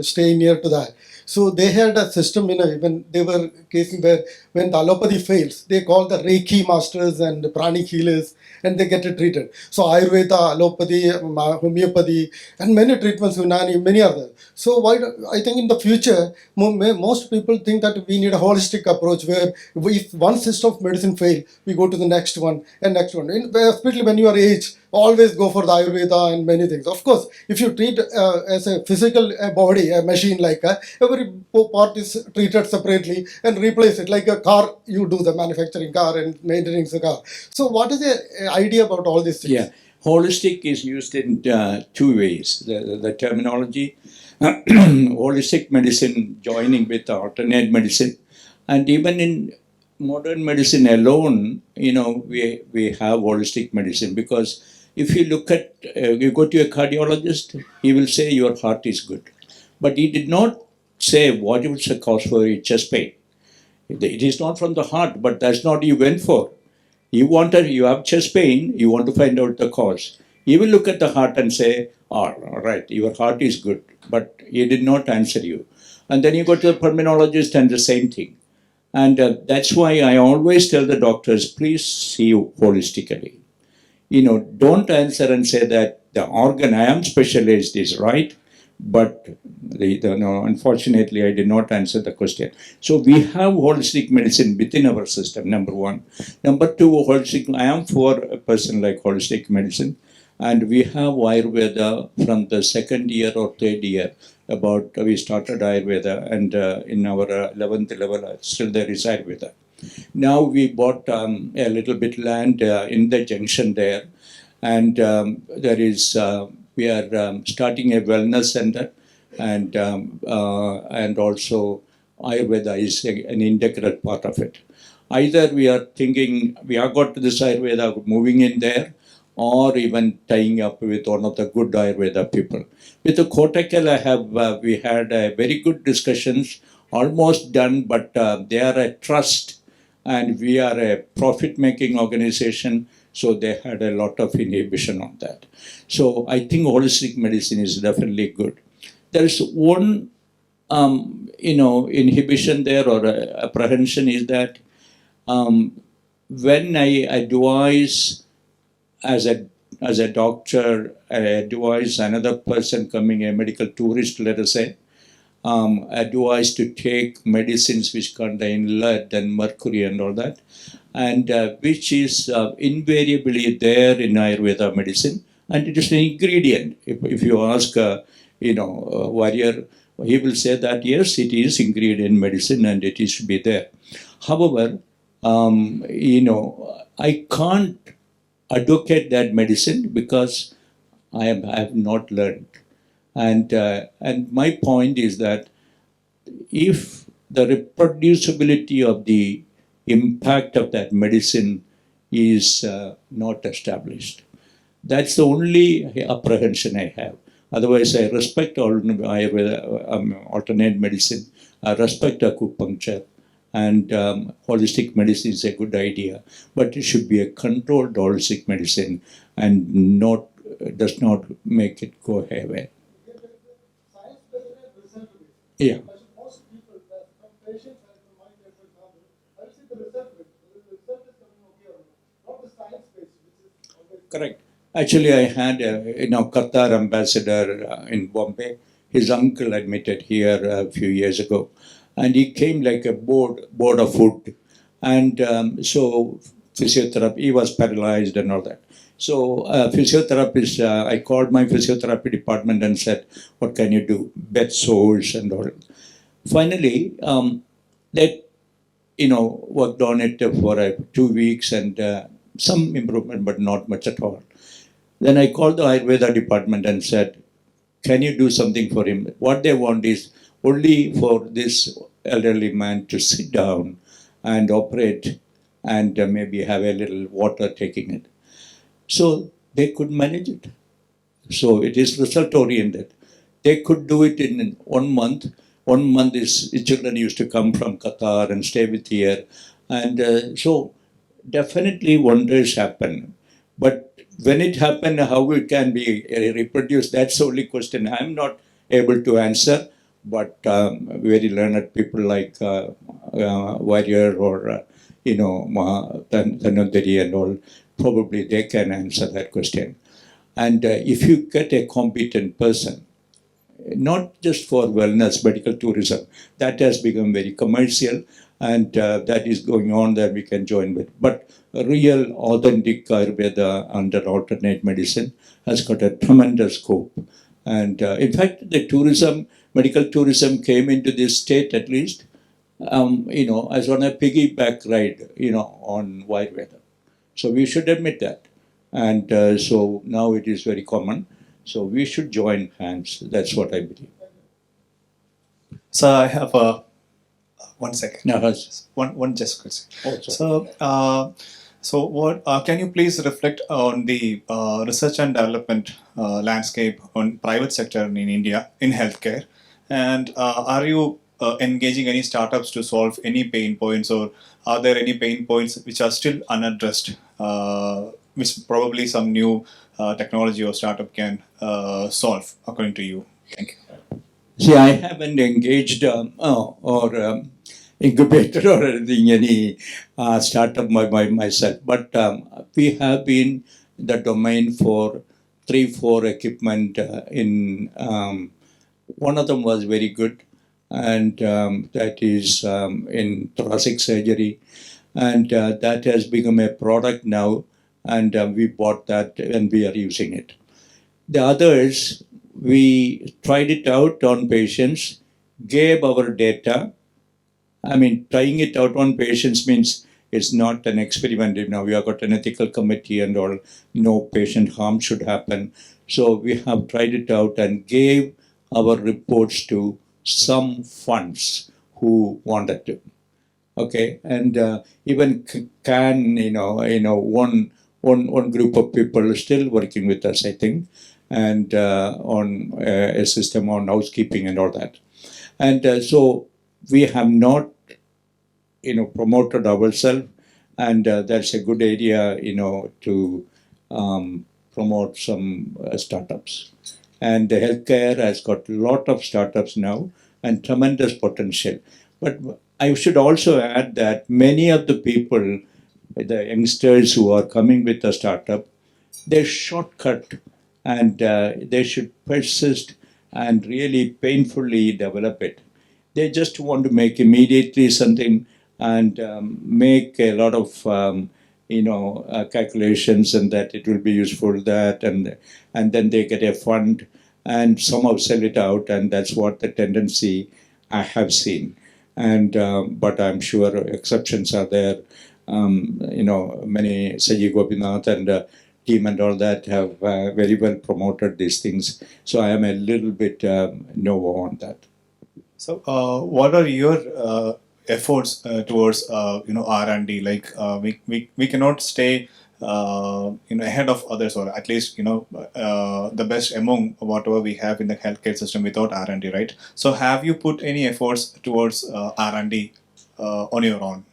staying near to that. So they had a system, when they were casing where when the allopathy fails, they call the Reiki masters and the pranic healers, and they get it treated. So Ayurveda, allopathy, homeopathy, and many treatments, Unani, many others. So I think in the future, most people think that we need a holistic approach where if one system of medicine fails, we go to the next one and next one. Especially when you are aged, always go for the Ayurveda and many things. Of course, if you treat as a physical body, a machine like every part is treated separately and replace it like a car. You do the manufacturing car and maintaining the car. So what is the idea about all these things? Yeah, holistic is used in two ways. The terminology, holistic medicine joining with alternate medicine, and even in modern medicine alone, we have holistic medicine, because if you look at, you go to a cardiologist, he will say your heart is good. But he did not say what is the cause for your chest pain. It is not from the heart, but that's not what you went for. You have chest pain, you want to find out the cause. He will look at the heart and say, all right, your heart is good, but he did not answer you. And then you go to the pulmonologist and the same thing. And that's why I always tell the doctors, please see holistically. Don't answer and say that the organ I am specialized is right, But no, unfortunately, I did not answer the question. So we have holistic medicine within our system, number one. Number two, holistic, I am for a person like holistic medicine. And we have Ayurveda from the second year or third year. We started Ayurveda, and in our 11th level, still there is Ayurveda. Now we bought a little bit land in the junction there, and there is we are starting a wellness center, and also Ayurveda is an integral part of it. Either we are thinking we have got this Ayurveda moving in there, or even tying up with one of the good Ayurveda people. With the Kottakkal, we had very good discussions, almost done, but they are a trust, and we are a profit-making organization, so they had a lot of inhibition on that. So I think holistic medicine is definitely good. There is one, inhibition there or apprehension is that when I advise as a doctor, I advise another person coming, a medical tourist, let us say, advised to take medicines which contain lead and mercury and all that, and which is invariably there in Ayurveda medicine, and it is an ingredient. If you ask, warrior, he will say that yes, it is ingredient in medicine and it should be there. However, I can't advocate that medicine because I have not learned. And my point is that if the reproducibility of the impact of that medicine is not established, that's the only apprehension I have. Otherwise, I respect alternate medicine. I respect acupuncture, and holistic medicine is a good idea, but it should be a controlled holistic medicine and does not make it go haywire. Yeah. Most people, from patients and from my case, for example, I will see the result with whether the result is coming okay or not the science base, which is always Correct. Actually, I had Qatar ambassador in Bombay. His uncle admitted here a few years ago, and he came like a board of food, and so physiotherapy. He was paralyzed and all that. So physiotherapist, I called my physiotherapy department and said, "What can you do? Bed sores and all." Finally, they worked on it for 2 weeks, and some improvement, but not much at all. Then I called the Ayurveda department and said, "Can you do something for him?" What they want is only for this elderly man to sit down and operate and maybe have a little water taking it. So they could manage it. So it is result oriented. They could do it in 1 month. 1 month is children used to come from Qatar and stay with here, and so definitely wonders happen. But when it happened, how it can be reproduced, that's the only question I'm not able to answer. But very learned people like Warrior or Tanandari and all, probably they can answer that question. And if you get a competent person, not just for wellness, medical tourism, that has become very commercial, and that is going on that we can join with. But real authentic Ayurveda under alternate medicine has got a tremendous scope. And in fact, the medical tourism came into this state at least, as on a piggyback ride, on Ayurveda. So we should admit that. And so now it is very common. So we should join hands. That's what I believe. So I have 1 second. No, One just question. Oh, So what can you please reflect on the research and development landscape on private sector in India in healthcare, and are you engaging any startups to solve any pain points, or are there any pain points which are still unaddressed, which probably some new technology or startup can solve according to you? Thank you. See, I haven't engaged or incubated or anything, any startup by myself, but we have been the domain for 3-4 equipment in One of them was very good, and that is in thoracic surgery, and that has become a product now, and we bought that and we are using it. The others, we tried it out on patients, gave our data. I mean, trying it out on patients means it's not an experiment. You know, we have got an ethical committee and all. No patient harm should happen. So we have tried it out and gave our reports to some funds who wanted to. Okay, and even can one group of people are still working with us, I think, and on a system on housekeeping and all that. And so we have not promoted ourselves, and that's a good area to promote some startups. And the healthcare has got a lot of startups now and tremendous potential. But I should also add that many of the people, the youngsters who are coming with a startup, they shortcut, and they should persist and really painfully develop it. They just want to make immediately something and make a lot of calculations, and that it will be useful, that and then they get a fund and somehow sell it out, and that's what the tendency I have seen. And but I'm sure exceptions are there. Many Saji Gopinath and team and all that have very well promoted these things. So I am a little bit no on that. So, what are your efforts towards R&D? Like we cannot stay ahead of others, or at least the best among whatever we have in the healthcare system without R&D, right? So, have you put any efforts towards R&D on your own?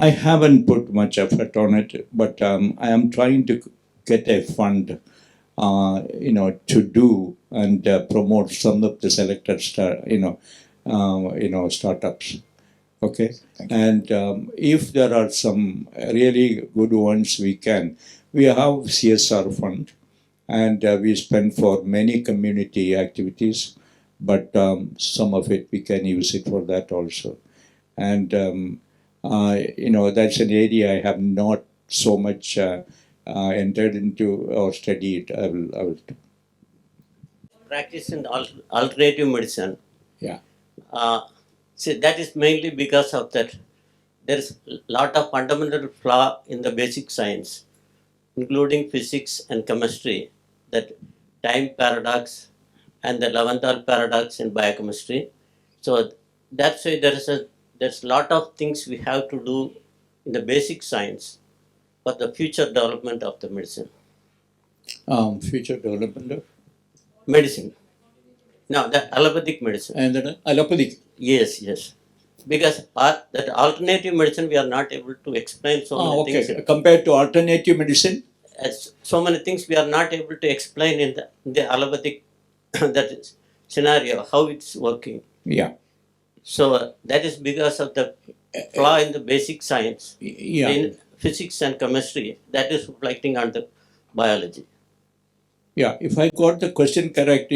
I haven't put much effort on it, but I am trying to get a fund, to do and promote some of the selected startups. Okay, and if there are some really good ones, we have CSR fund, and we spend for many community activities, but some of it we can use it for that also, and that's an area I have not so much entered into or studied. I will. Practice in alternative medicine. Yeah. See, that is mainly because of that. There is a lot of fundamental flaw in the basic science, including physics and chemistry, that time paradox and the Leventhal paradox in biochemistry. So that's why there's a lot of things we have to do in the basic science for the future development of the medicine. Future development of medicine. No, the allopathic medicine. And then allopathic. Yes, yes. Because that alternative medicine we are not able to explain so many things. Compared to alternative medicine? So many things we are not able to explain in the allopathic that scenario, how it's working. Yeah. So that is because of the flaw in the basic science. Yeah. In physics and chemistry, that is reflecting on the biology. Yeah, if I got the question correct,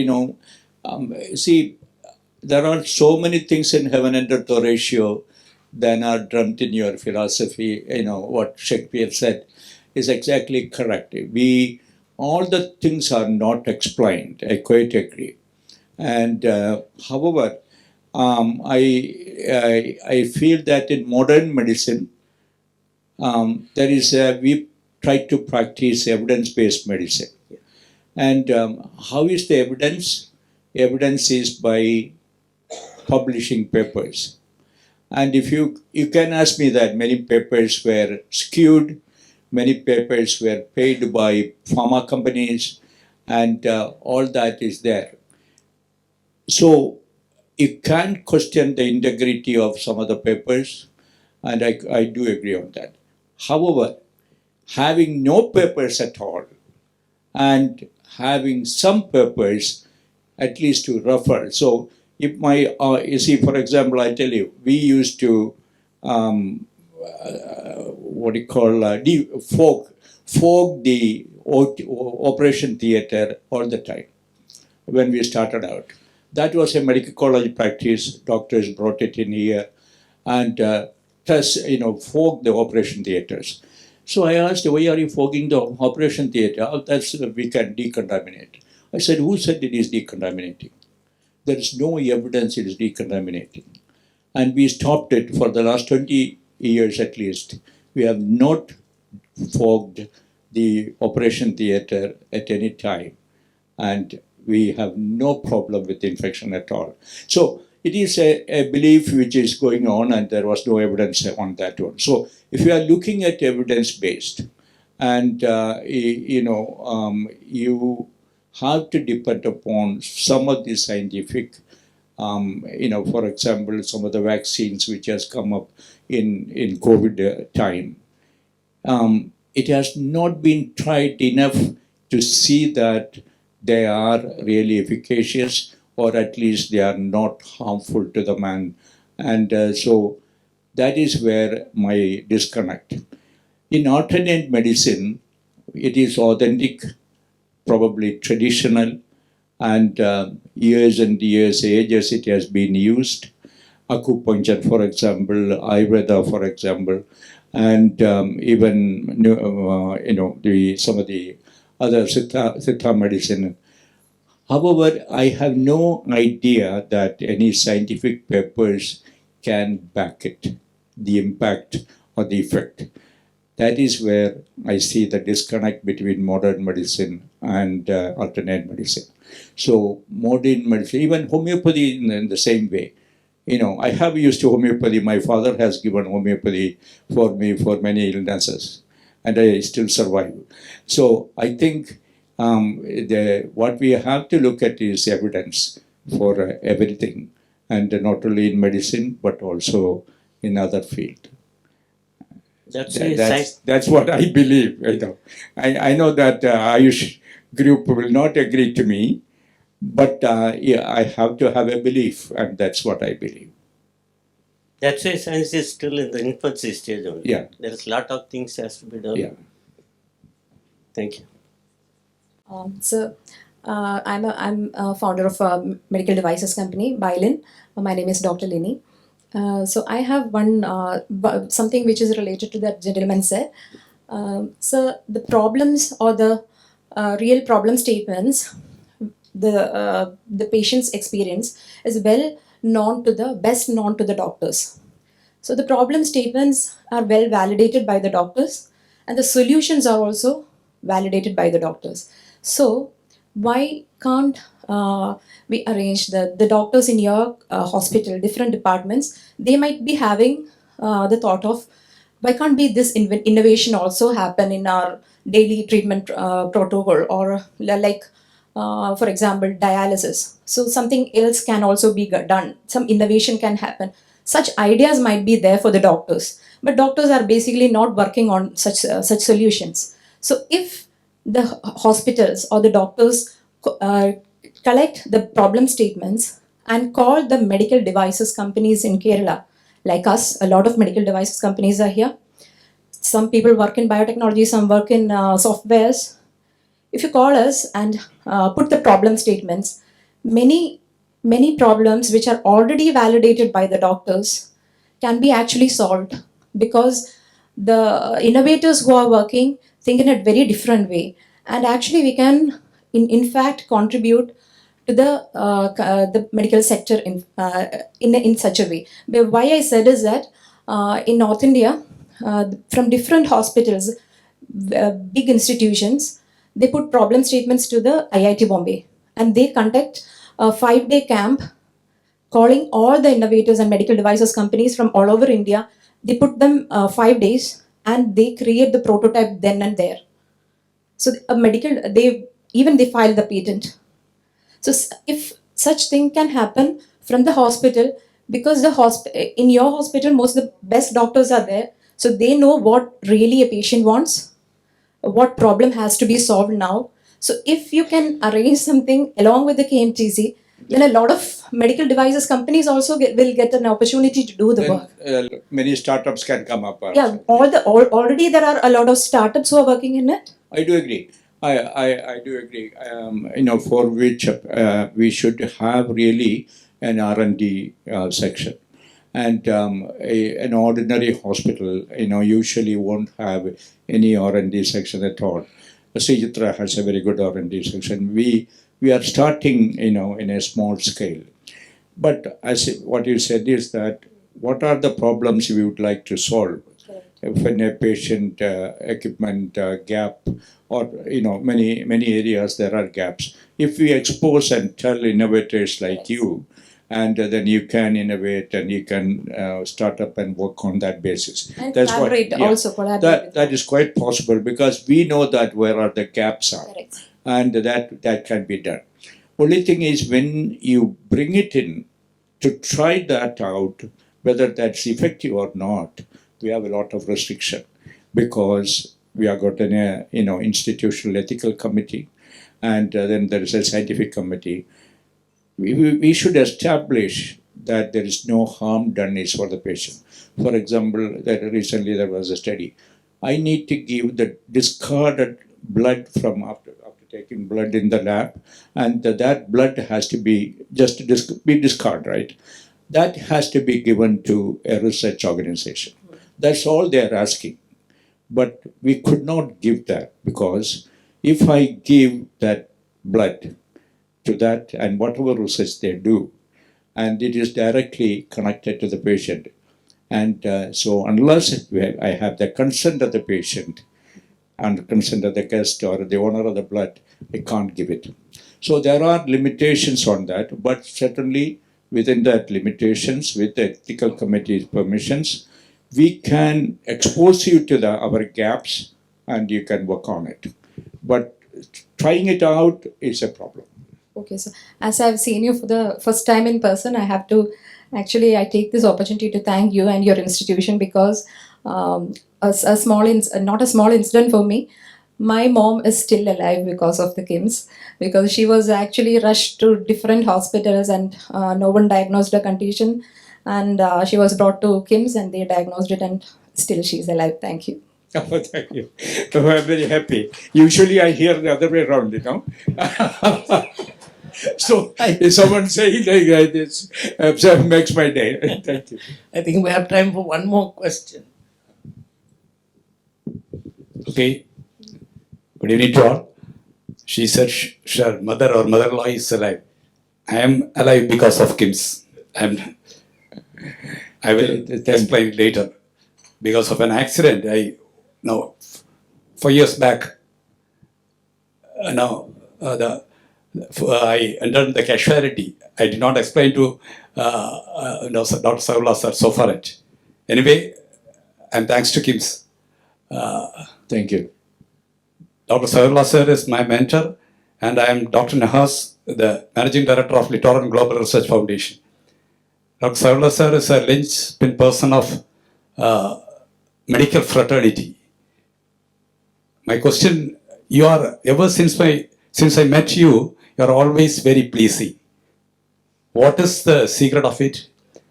see, there are so many things in heaven and earth ratio than are dreamt in your philosophy. What Shakespeare said is exactly correct. All the things are not explained. I quite agree. And however, I feel that in modern medicine, we try to practice evidence-based medicine. And how is the evidence? Evidence is by publishing papers. And if you can ask me that many papers were skewed, many papers were paid by pharma companies, and all that is there. So you can't question the integrity of some of the papers, and I do agree on that. However, having no papers at all and having some papers at least to refer. So if you see, for example, I tell you, we used to, fog the operation theater all the time when we started out. That was a medical college practice. Doctors brought it in here and fogged the operation theaters. So I asked, why are you fogging the operation theater? Oh, that's we can decontaminate. I said, who said it is decontaminating? There is no evidence it is decontaminating. And we stopped it for the last 20 years at least. We have not fogged the operation theater at any time. And we have no problem with infection at all. So it is a belief which is going on, and there was no evidence on that one. So if you are looking at evidence-based, and you have to depend upon some of the scientific, for example, some of the vaccines which has come up in COVID time. It has not been tried enough to see that they are really efficacious, or at least they are not harmful to the man. And so that is where my disconnect. In alternate medicine, it is authentic, probably traditional, and years and years, ages it has been used. Acupuncture, for example, Ayurveda, for example, and even some of the other Siddha medicine. However, I have no idea that any scientific papers can back it, the impact or the effect. That is where I see the disconnect between modern medicine and alternate medicine. So modern medicine, even homeopathy in the same way. I have used homeopathy. My father has given homeopathy for me for many illnesses, and I still survive. So I think what we have to look at is evidence for everything, and not only in medicine but also in other fields. That's what I believe. I know that Ayush group will not agree to me, but I have to have a belief, and that's what I believe. That's why science is still in the infancy stage only. Yeah. There is a lot of things has to be done. Yeah. Thank you. I'm a founder of a medical devices company, Bylin. My name is Dr. Lini. So I have something which is related to that gentleman said. So the problems or the real problem statements, the patient's experience is best known to the doctors. So the problem statements are well validated by the doctors, and the solutions are also validated by the doctors. So why can't we arrange the doctors in your hospital, different departments, they might be having the thought of, why can't be this innovation also happen in our daily treatment protocol, or like, for example, dialysis. So something else can also be done. Some innovation can happen. Such ideas might be there for the doctors, but doctors are basically not working on such solutions. So if the hospitals or the doctors collect the problem statements and call the medical devices companies in Kerala, like us, a lot of medical devices companies are here. Some people work in biotechnology, some work in softwares. If you call us and put the problem statements, many problems which are already validated by the doctors can be actually solved, because the innovators who are working think in a very different way, and actually we can in fact contribute to the medical sector in such a way. But why I said is that in North India, from different hospitals, big institutions, they put problem statements to the IIT Bombay, and they conduct a 5-day camp calling all the innovators and medical devices companies from all over India. They put them 5 days and they create the prototype then and there. So they file the patent. So if such thing can happen from the hospital, because in your hospital most of the best doctors are there, so they know what really a patient wants, what problem has to be solved now. So if you can arrange something along with the KMTC, then a lot of medical devices companies also will get an opportunity to do the work. Many startups can come up. Yeah, already there are a lot of startups who are working in it. I do agree. I do agree. For which we should have really an R&D section. And an ordinary hospital, usually won't have any R&D section at all. Srijitra has a very good R&D section. We are starting, in a small scale. But as what you said is that, what are the problems we would like to solve? When a patient equipment gap, or many areas there are gaps. If we expose and tell innovators like you, and then you can innovate and you can start up and work on that basis. And collaborate also. That is quite possible, because we know that where are the gaps are. Correct. And that can be done. Only thing is, when you bring it in to try that out, whether that's effective or not, we have a lot of restriction, because we have got an institutional ethical committee, and then there is a scientific committee. We should establish that there is no harm done is for the patient. For example, that recently there was a study. I need to give the discarded blood from after taking blood in the lab, and that blood has to be be discarded, right? That has to be given to a research organization. That's all they are asking. But we could not give that, because if I give that blood to that and whatever research they do, and it is directly connected to the patient, and so unless I have the consent of the patient and consent of the guest or the owner of the blood, I can't give it. So there are limitations on that, but certainly within that limitations, with the ethical committee's permissions, we can expose you to our gaps and you can work on it. But trying it out is a problem. Okay, so as I've seen you for the first time in person, I take this opportunity to thank you and your institution, because not a small incident for me. My mom is still alive because of the KIMS, because she was actually rushed to different hospitals and no one diagnosed her condition, and she was brought to KIMS and they diagnosed it, and still she's alive. Thank you. Oh, thank you. Oh, I'm very happy. Usually I hear the other way around, So if someone saying like this, makes my day. Thank you. I think we have time for one more question. Okay. Good evening to all. She said her mother or mother-in-law is alive. I am alive because of KIMS. I will explain later. Because of an accident, 4 years back, I entered the casualty. I did not explain to Dr. Sahadulla sir so far. Anyway, and thanks to KIMS. Thank you. Dr. Sahadulla sir is my mentor, and I am Dr. Nahas, the Managing Director of Littoral Global Research Foundation. Dr. Sahadulla sir is a linchpin person of medical fraternity. My question, you are, ever since I met you, you are always very pleasing. What is the secret of it?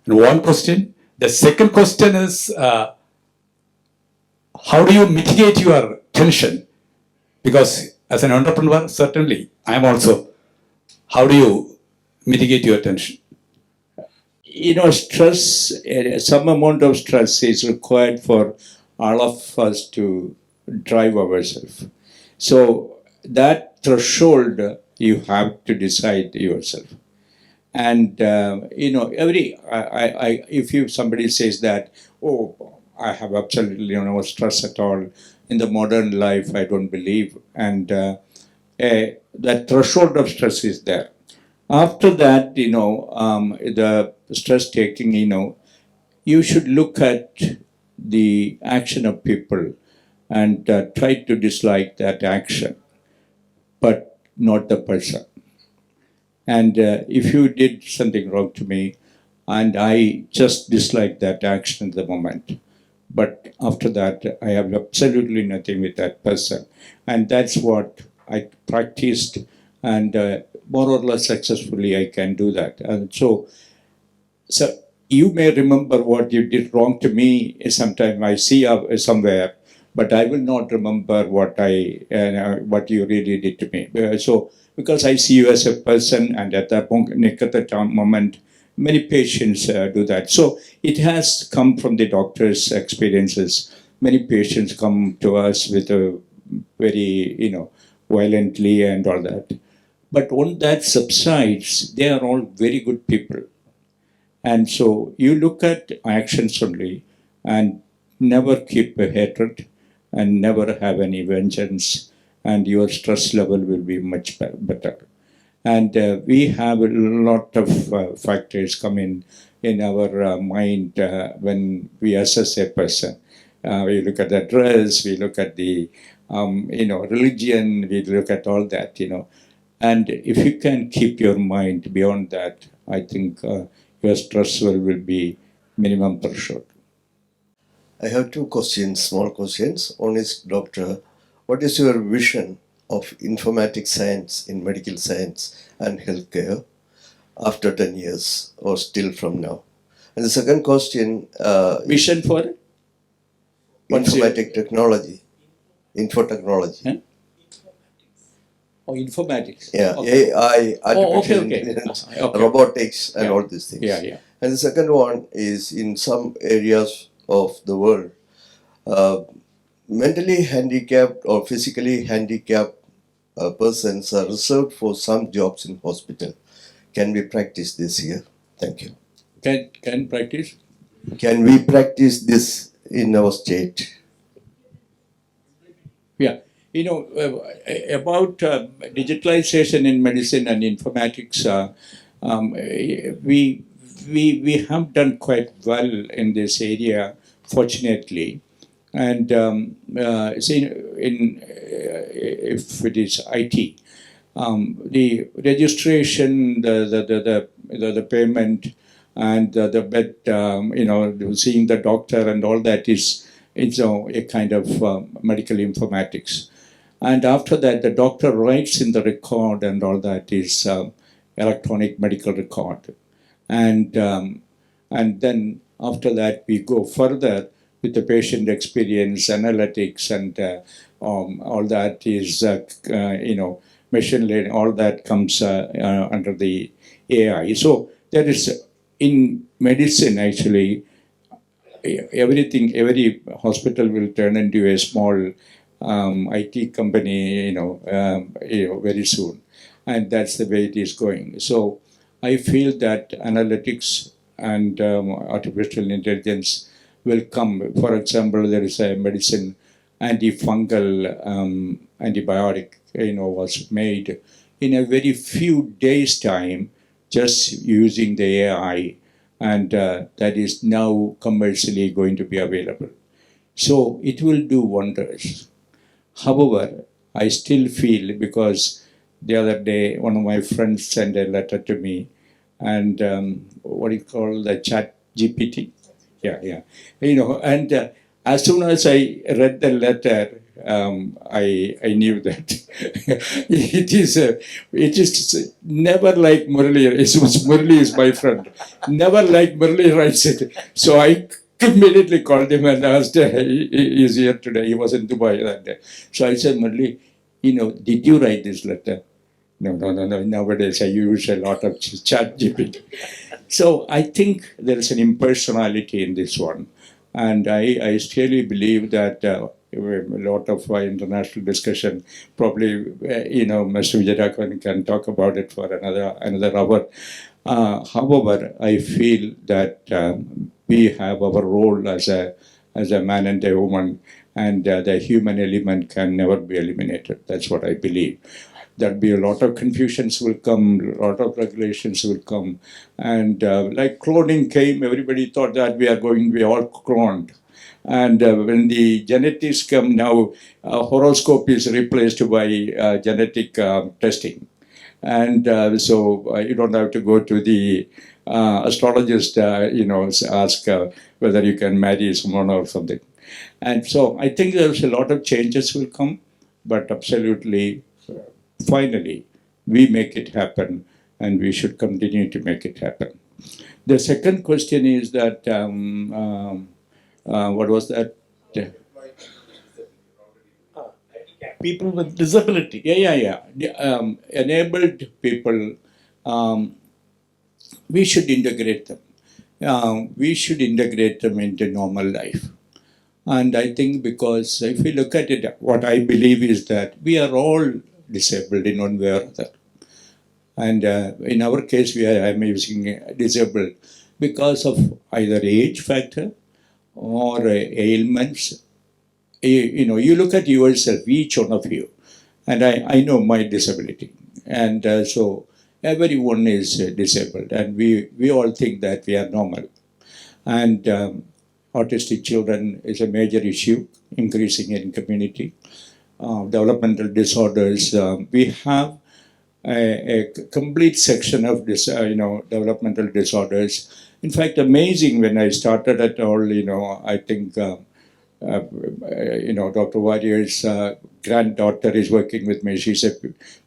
And one question. The second question is, how do you mitigate your tension? Because as an entrepreneur, certainly, I am also. How do you mitigate your tension? Stress, some amount of stress is required for all of us to drive ourselves. So that threshold you have to decide yourself. And if somebody says that, oh, I have absolutely no stress at all in the modern life, I don't believe, and that threshold of stress is there. After that, the stress taking, you should look at the action of people and try to dislike that action, but not the person. And if you did something wrong to me, and I just dislike that action at the moment, but after that, I have absolutely nothing with that person. And that's what I practiced, and more or less successfully I can do that. And so you may remember what you did wrong to me sometime. I see somewhere, but I will not remember what you really did to me. So because I see you as a person, and at that moment, many patients do that. So it has come from the doctor's experiences. Many patients come to us with a very, violently and all that. But when that subsides, they are all very good people. And so you look at actions only and never keep a hatred and never have any vengeance, and your stress level will be much better. And we have a lot of factors come in our mind when we assess a person. We look at the dress, we look at the religion, we look at all that, And if you can keep your mind beyond that, I think your stress level will be minimum threshold. I have two questions, small questions. One is, Doctor, what is your vision of informatics science in medical science and healthcare after 10 years or still from now? And the second question, vision for informatic technology, info technology. Huh? Oh, informatics. Yeah, okay. AI, artificial intelligence, robotics, and all these things. Yeah. And the second one is, in some areas of the world, mentally handicapped or physically handicapped persons are reserved for some jobs in hospital. Can we practice this here? Thank you. Can practice? Can we practice this in our state? Yeah. About digitalization in medicine and informatics, we have done quite well in this area, fortunately. And see, if it is IT, the registration, the payment, and the bed, seeing the doctor and all that is a kind of medical informatics. And after that, the doctor writes in the record, and all that is electronic medical record. And then after that, we go further with the patient experience, analytics, and all that is, machine learning, all that comes under the AI. So there is, in medicine, actually, every hospital will turn into a small IT company, very soon. And that's the way it is going. So I feel that analytics and artificial intelligence will come. For example, there is a medicine, antifungal antibiotic, was made in a very few days' time, just using the AI, and that is now commercially going to be available. So it will do wonders. However, I still feel, because the other day one of my friends sent a letter to me, and what do you call the chat GPT? Yeah. And as soon as I read the letter, I knew that it is never like Murali. Murali is my friend. Never like Murali writes it. So I immediately called him and asked, he is here today. He was in Dubai that day. So I said, Murali, did you write this letter? No. Nowadays I use a lot of chat GPT. So I think there is an impersonality in this one. And I still believe that a lot of international discussion, probably, Mr. Vijaya Raghavan can talk about it for another hour. However, I feel that we have our role as a man and a woman, and the human element can never be eliminated. That's what I believe. There'll be a lot of confusions will come, a lot of regulations will come. And like cloning came, everybody thought that we are going to be all cloned. And when the genetics come now, horoscope is replaced by genetic testing. And so you don't have to go to the astrologist, ask whether you can marry someone or something. And so I think there's a lot of changes will come, but absolutely, finally, we make it happen, and we should continue to make it happen. The second question is that, what was that? people with disability. Yeah. Enabled people, we should integrate them. We should integrate them into normal life. And I think because if we look at it, what I believe is that we are all disabled in one way or other. And in our case, I'm using disabled because of either age factor or ailments. You look at yourself, each one of you, and I know my disability. And so everyone is disabled, and we all think that we are normal. And autistic children is a major issue, increasing in community. Developmental disorders, we have a complete section of this, developmental disorders. In fact, amazing when I started at all, I think, Dr. Warrior's granddaughter is working with me. She's a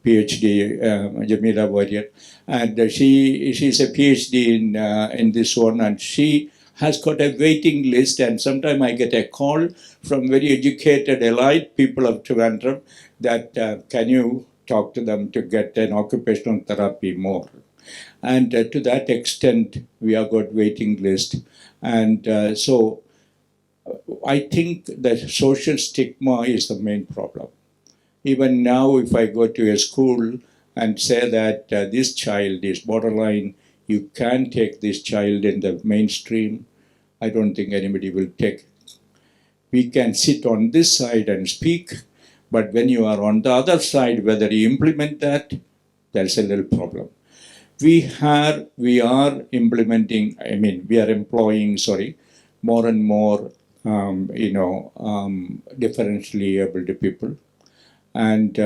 PhD, Jamila Warrior, and she's a PhD in this one, and she has got a waiting list, and sometimes I get a call from very educated, elite people of Trivandrum that can you talk to them to get an occupational therapy more. And to that extent, we have got waiting list. And so I think that social stigma is the main problem. Even now, if I go to a school and say that this child is borderline, you can take this child in the mainstream, I don't think anybody will take it. We can sit on this side and speak, but when you are on the other side, whether you implement that, there's a little problem. We are implementing, we are employing, more and more, differentially abled people. And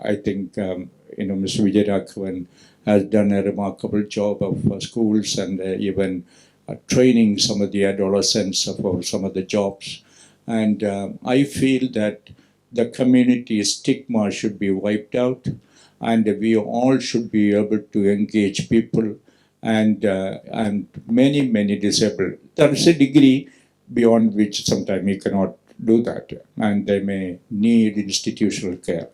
I think, Mr. Vijaya Raghavan has done a remarkable job of schools and even training some of the adolescents for some of the jobs. And I feel that the community stigma should be wiped out, and we all should be able to engage people and many disabled. There is a degree beyond which sometimes you cannot do that, and they may need institutional care.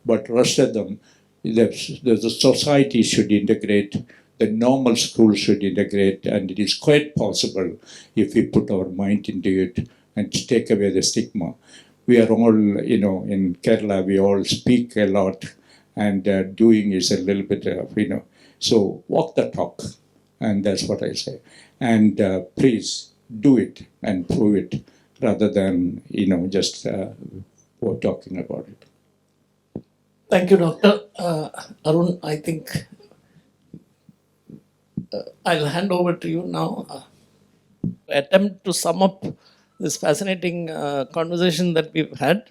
But rest of them, the society should integrate, the normal schools should integrate, and it is quite possible if we put our mind into it and take away the stigma. We are all, in Kerala, we all speak a lot, and doing is a little bit of, so walk the talk, and that's what I say. And please do it and prove it, rather than, just talking about it. Thank you, Doctor. Arun, I think I'll hand over to you now. Attempt to sum up this fascinating conversation that we've had.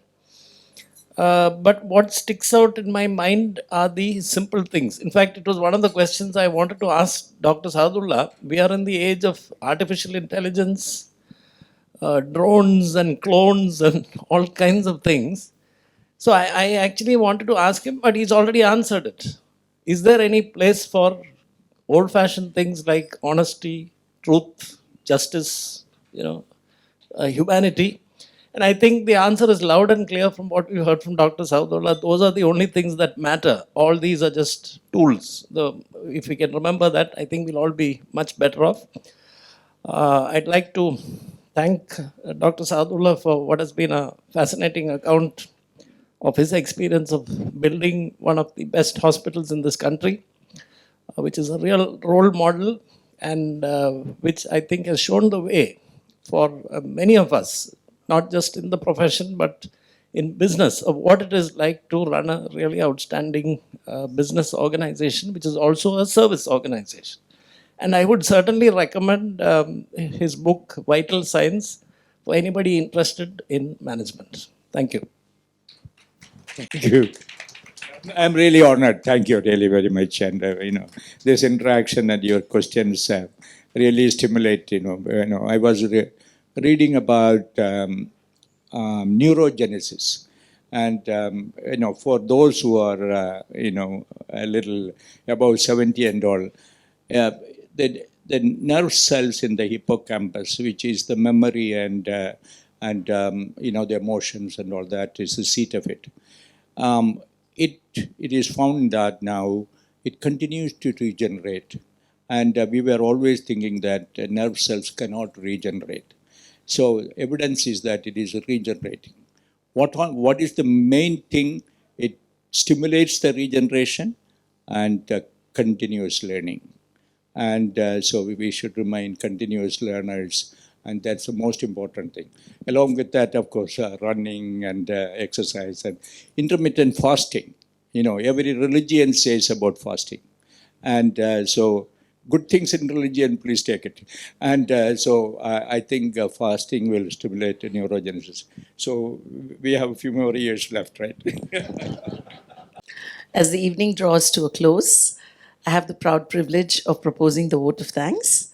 But what sticks out in my mind are the simple things. In fact, it was one of the questions I wanted to ask Dr. Sahadulla. We are in the age of artificial intelligence, drones and clones and all kinds of things. So I actually wanted to ask him, but he's already answered it. Is there any place for old-fashioned things like honesty, truth, justice, humanity? And I think the answer is loud and clear from what we heard from Dr. Sahadulla. Those are the only things that matter. All these are just tools. If we can remember that, I think we'll all be much better off. I'd like to thank Dr. Sahadulla for what has been a fascinating account of his experience of building one of the best hospitals in this country, which is a real role model, and which I think has shown the way for many of us, not just in the profession, but in business, of what it is like to run a really outstanding business organization, which is also a service organization. And I would certainly recommend his book, Vital Signs, for anybody interested in management. Thank you. Thank you. I'm really honored. Thank you really very much. And, this interaction and your questions really stimulate, I was reading about neurogenesis. And, for those who are, a little above 70 and all, the nerve cells in the hippocampus, which is the memory and the emotions and all that, is the seat of it. it is found that now it continues to regenerate. And we were always thinking that nerve cells cannot regenerate. So evidence is that it is regenerating. What is the main thing? It stimulates the regeneration and continuous learning. And so we should remain continuous learners, and that's the most important thing. Along with that, of course, running and exercise and intermittent fasting. You know, every religion says about fasting. And so good things in religion, please take it. And so I think fasting will stimulate neurogenesis. So we have a few more years left, right? As the evening draws to a close, I have the proud privilege of proposing the vote of thanks.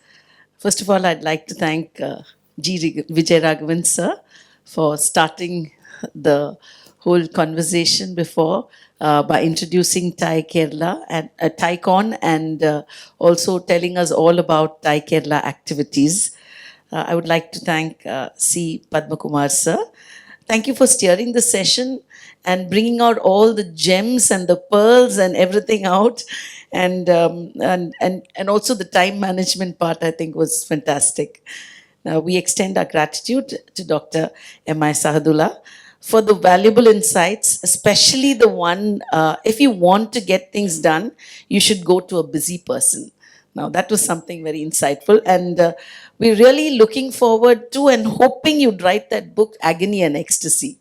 First of all, I'd like to thank Vijaya Raghavan sir for starting the whole conversation before by introducing TiE Kerala and TiECon and also telling us all about TiE Kerala activities. I would like to thank C. Padmakumar sir. Thank you for steering the session and bringing out all the gems and the pearls and everything out. And also the time management part, I think, was fantastic. Now, we extend our gratitude to Dr. I Sahadulla for the valuable insights, especially the one, if you want to get things done, you should go to a busy person. Now, that was something very insightful. And we're really looking forward to and hoping you'd write that book, Agony and Ecstasy.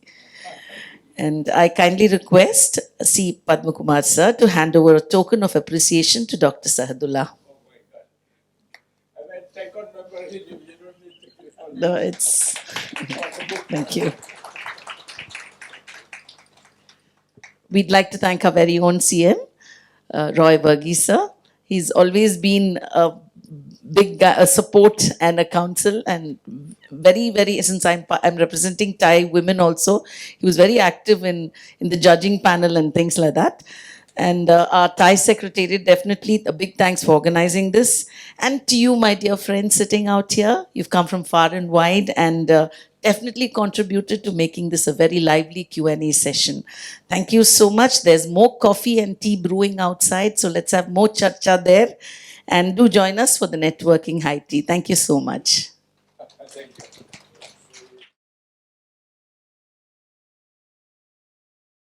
And I kindly request C. Padmakumar sir to hand over a token of appreciation to Dr. Sahadulla. No, it's... Thank you. We'd like to thank our very own CM, Roy Varghese sir. He's always been a big a support and a counsel, and very since I'm representing TiE women also, he was very active in the judging panel and things like that. And our TiE secretariat, definitely a big thanks for organizing this. And to you, my dear friends sitting out here, you've come from far and wide and definitely contributed to making this a very lively Q&A session. Thank you so much. There's more coffee and tea brewing outside, so let's have more charcha there. And do join us for the networking high tea. Thank you so much.